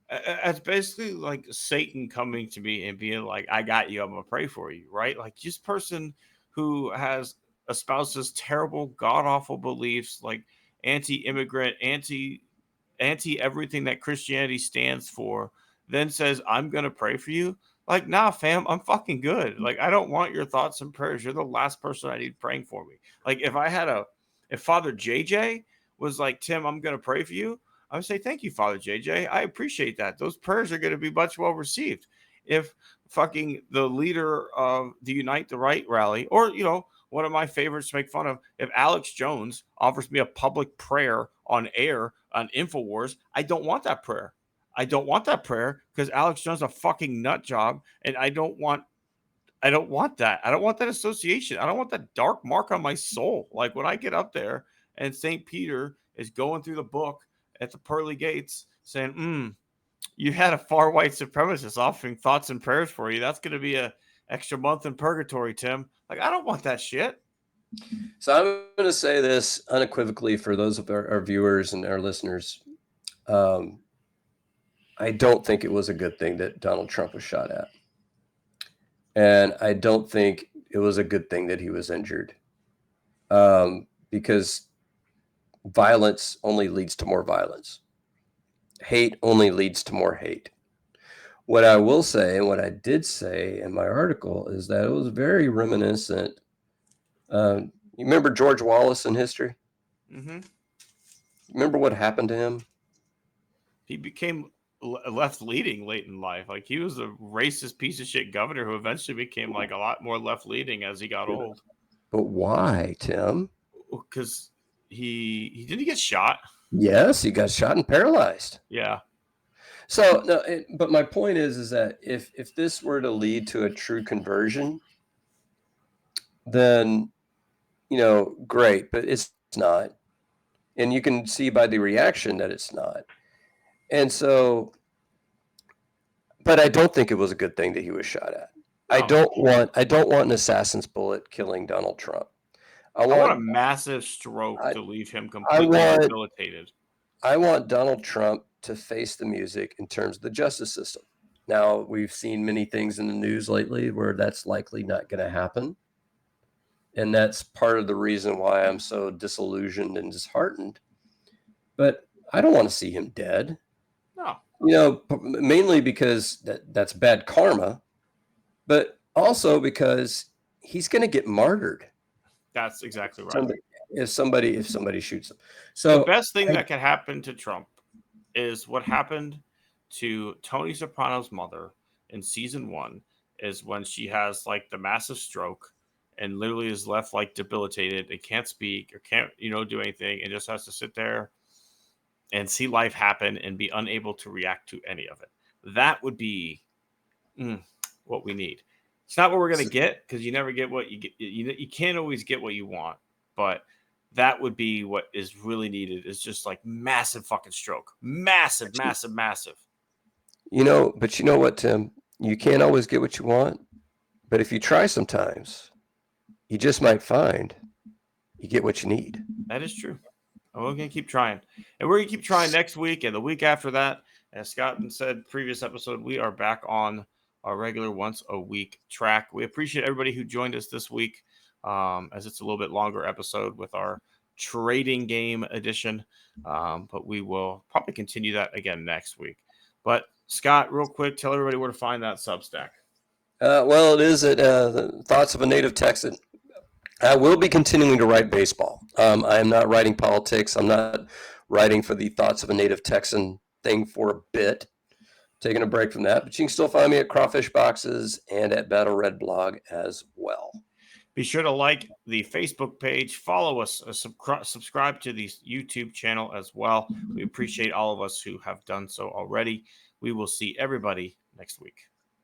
it's basically like Satan coming to me and being like, "I got you. I'm gonna pray for you," right? Like this person who has espouses terrible, god awful beliefs, like anti-immigrant, anti everything that Christianity stands for, then says, "I'm gonna pray for you." Like, nah, fam, I'm fucking good. Like, I don't want your thoughts and prayers. You're the last person I need praying for me. Like, if Father JJ was like, "Tim, I'm gonna pray for you," I would say, "Thank you, Father JJ. I appreciate that. Those prayers are going to be much well received." If fucking the leader of the Unite the Right rally, or, one of my favorites to make fun of, if Alex Jones offers me a public prayer on air on InfoWars, I don't want that prayer. I don't want that prayer because Alex Jones is a fucking nut job, and I don't want that. I don't want that association. I don't want that dark mark on my soul. Like when I get up there and St. Peter is going through the book at the pearly gates saying, you had a far white supremacist offering thoughts and prayers for you. That's going to be a extra month in purgatory, Tim. Like, I don't want that shit. So I'm going to say this unequivocally for those of our viewers and our listeners. I don't think it was a good thing that Donald Trump was shot at. And I don't think it was a good thing that he was injured. Because violence only leads to more violence. Hate only leads to more hate. What I will say, and what I did say in my article, is that it was very reminiscent. You remember George Wallace in history? Mm-hmm. Remember what happened to him? He became left leading late in life. Like he was a racist piece of shit governor who eventually became like a lot more left leading as he got old. But why, Tim? Because he didn't get shot. Yes, he got shot and paralyzed. Yeah. So, no, but my point is that if this were to lead to a true conversion, then, great, but it's not. And you can see by the reaction that it's not. And so, but I don't think it was a good thing that he was shot at. No. I don't want an assassin's bullet killing Donald Trump. I want a massive stroke to leave him completely debilitated. I want Donald Trump to face the music in terms of the justice system. Now, we've seen many things in the news lately where that's likely not going to happen. And that's part of the reason why I'm so disillusioned and disheartened. But I don't want to see him dead. No. Mainly because that's bad karma, but also because he's going to get martyred. That's exactly right. If somebody shoots him. So the best thing that could happen to Trump is what happened to Tony Soprano's mother in season 1 is when she has like the massive stroke and literally is left like debilitated and can't speak or can't, do anything and just has to sit there and see life happen and be unable to react to any of it. That would be what we need. It's not what we're going to get because you never get what you get. You can't always get what you want, but that would be what is really needed is just like massive fucking stroke. Massive. But you know what, Tim? You can't always get what you want, but if you try sometimes, you just might find you get what you need. That is true. And we're going to keep trying. And we're going to keep trying next week and the week after that. As Scott said previous episode, we are back on our regular once a week track. We appreciate everybody who joined us this week as it's a little bit longer episode with our trading game edition. But we will probably continue that again next week. But Scott, real quick, tell everybody where to find that Substack. Well, it is at the Thoughts of a Native Texan. I will be continuing to write baseball. I am not writing politics. I'm not writing for the Thoughts of a Native Texan thing for a bit. Taking a break from that, but you can still find me at Crawfish Boxes and at Battle Red Blog as well. Be sure to like the Facebook page, follow us, subscribe to the YouTube channel as well. We appreciate all of us who have done so already. We will see everybody next week.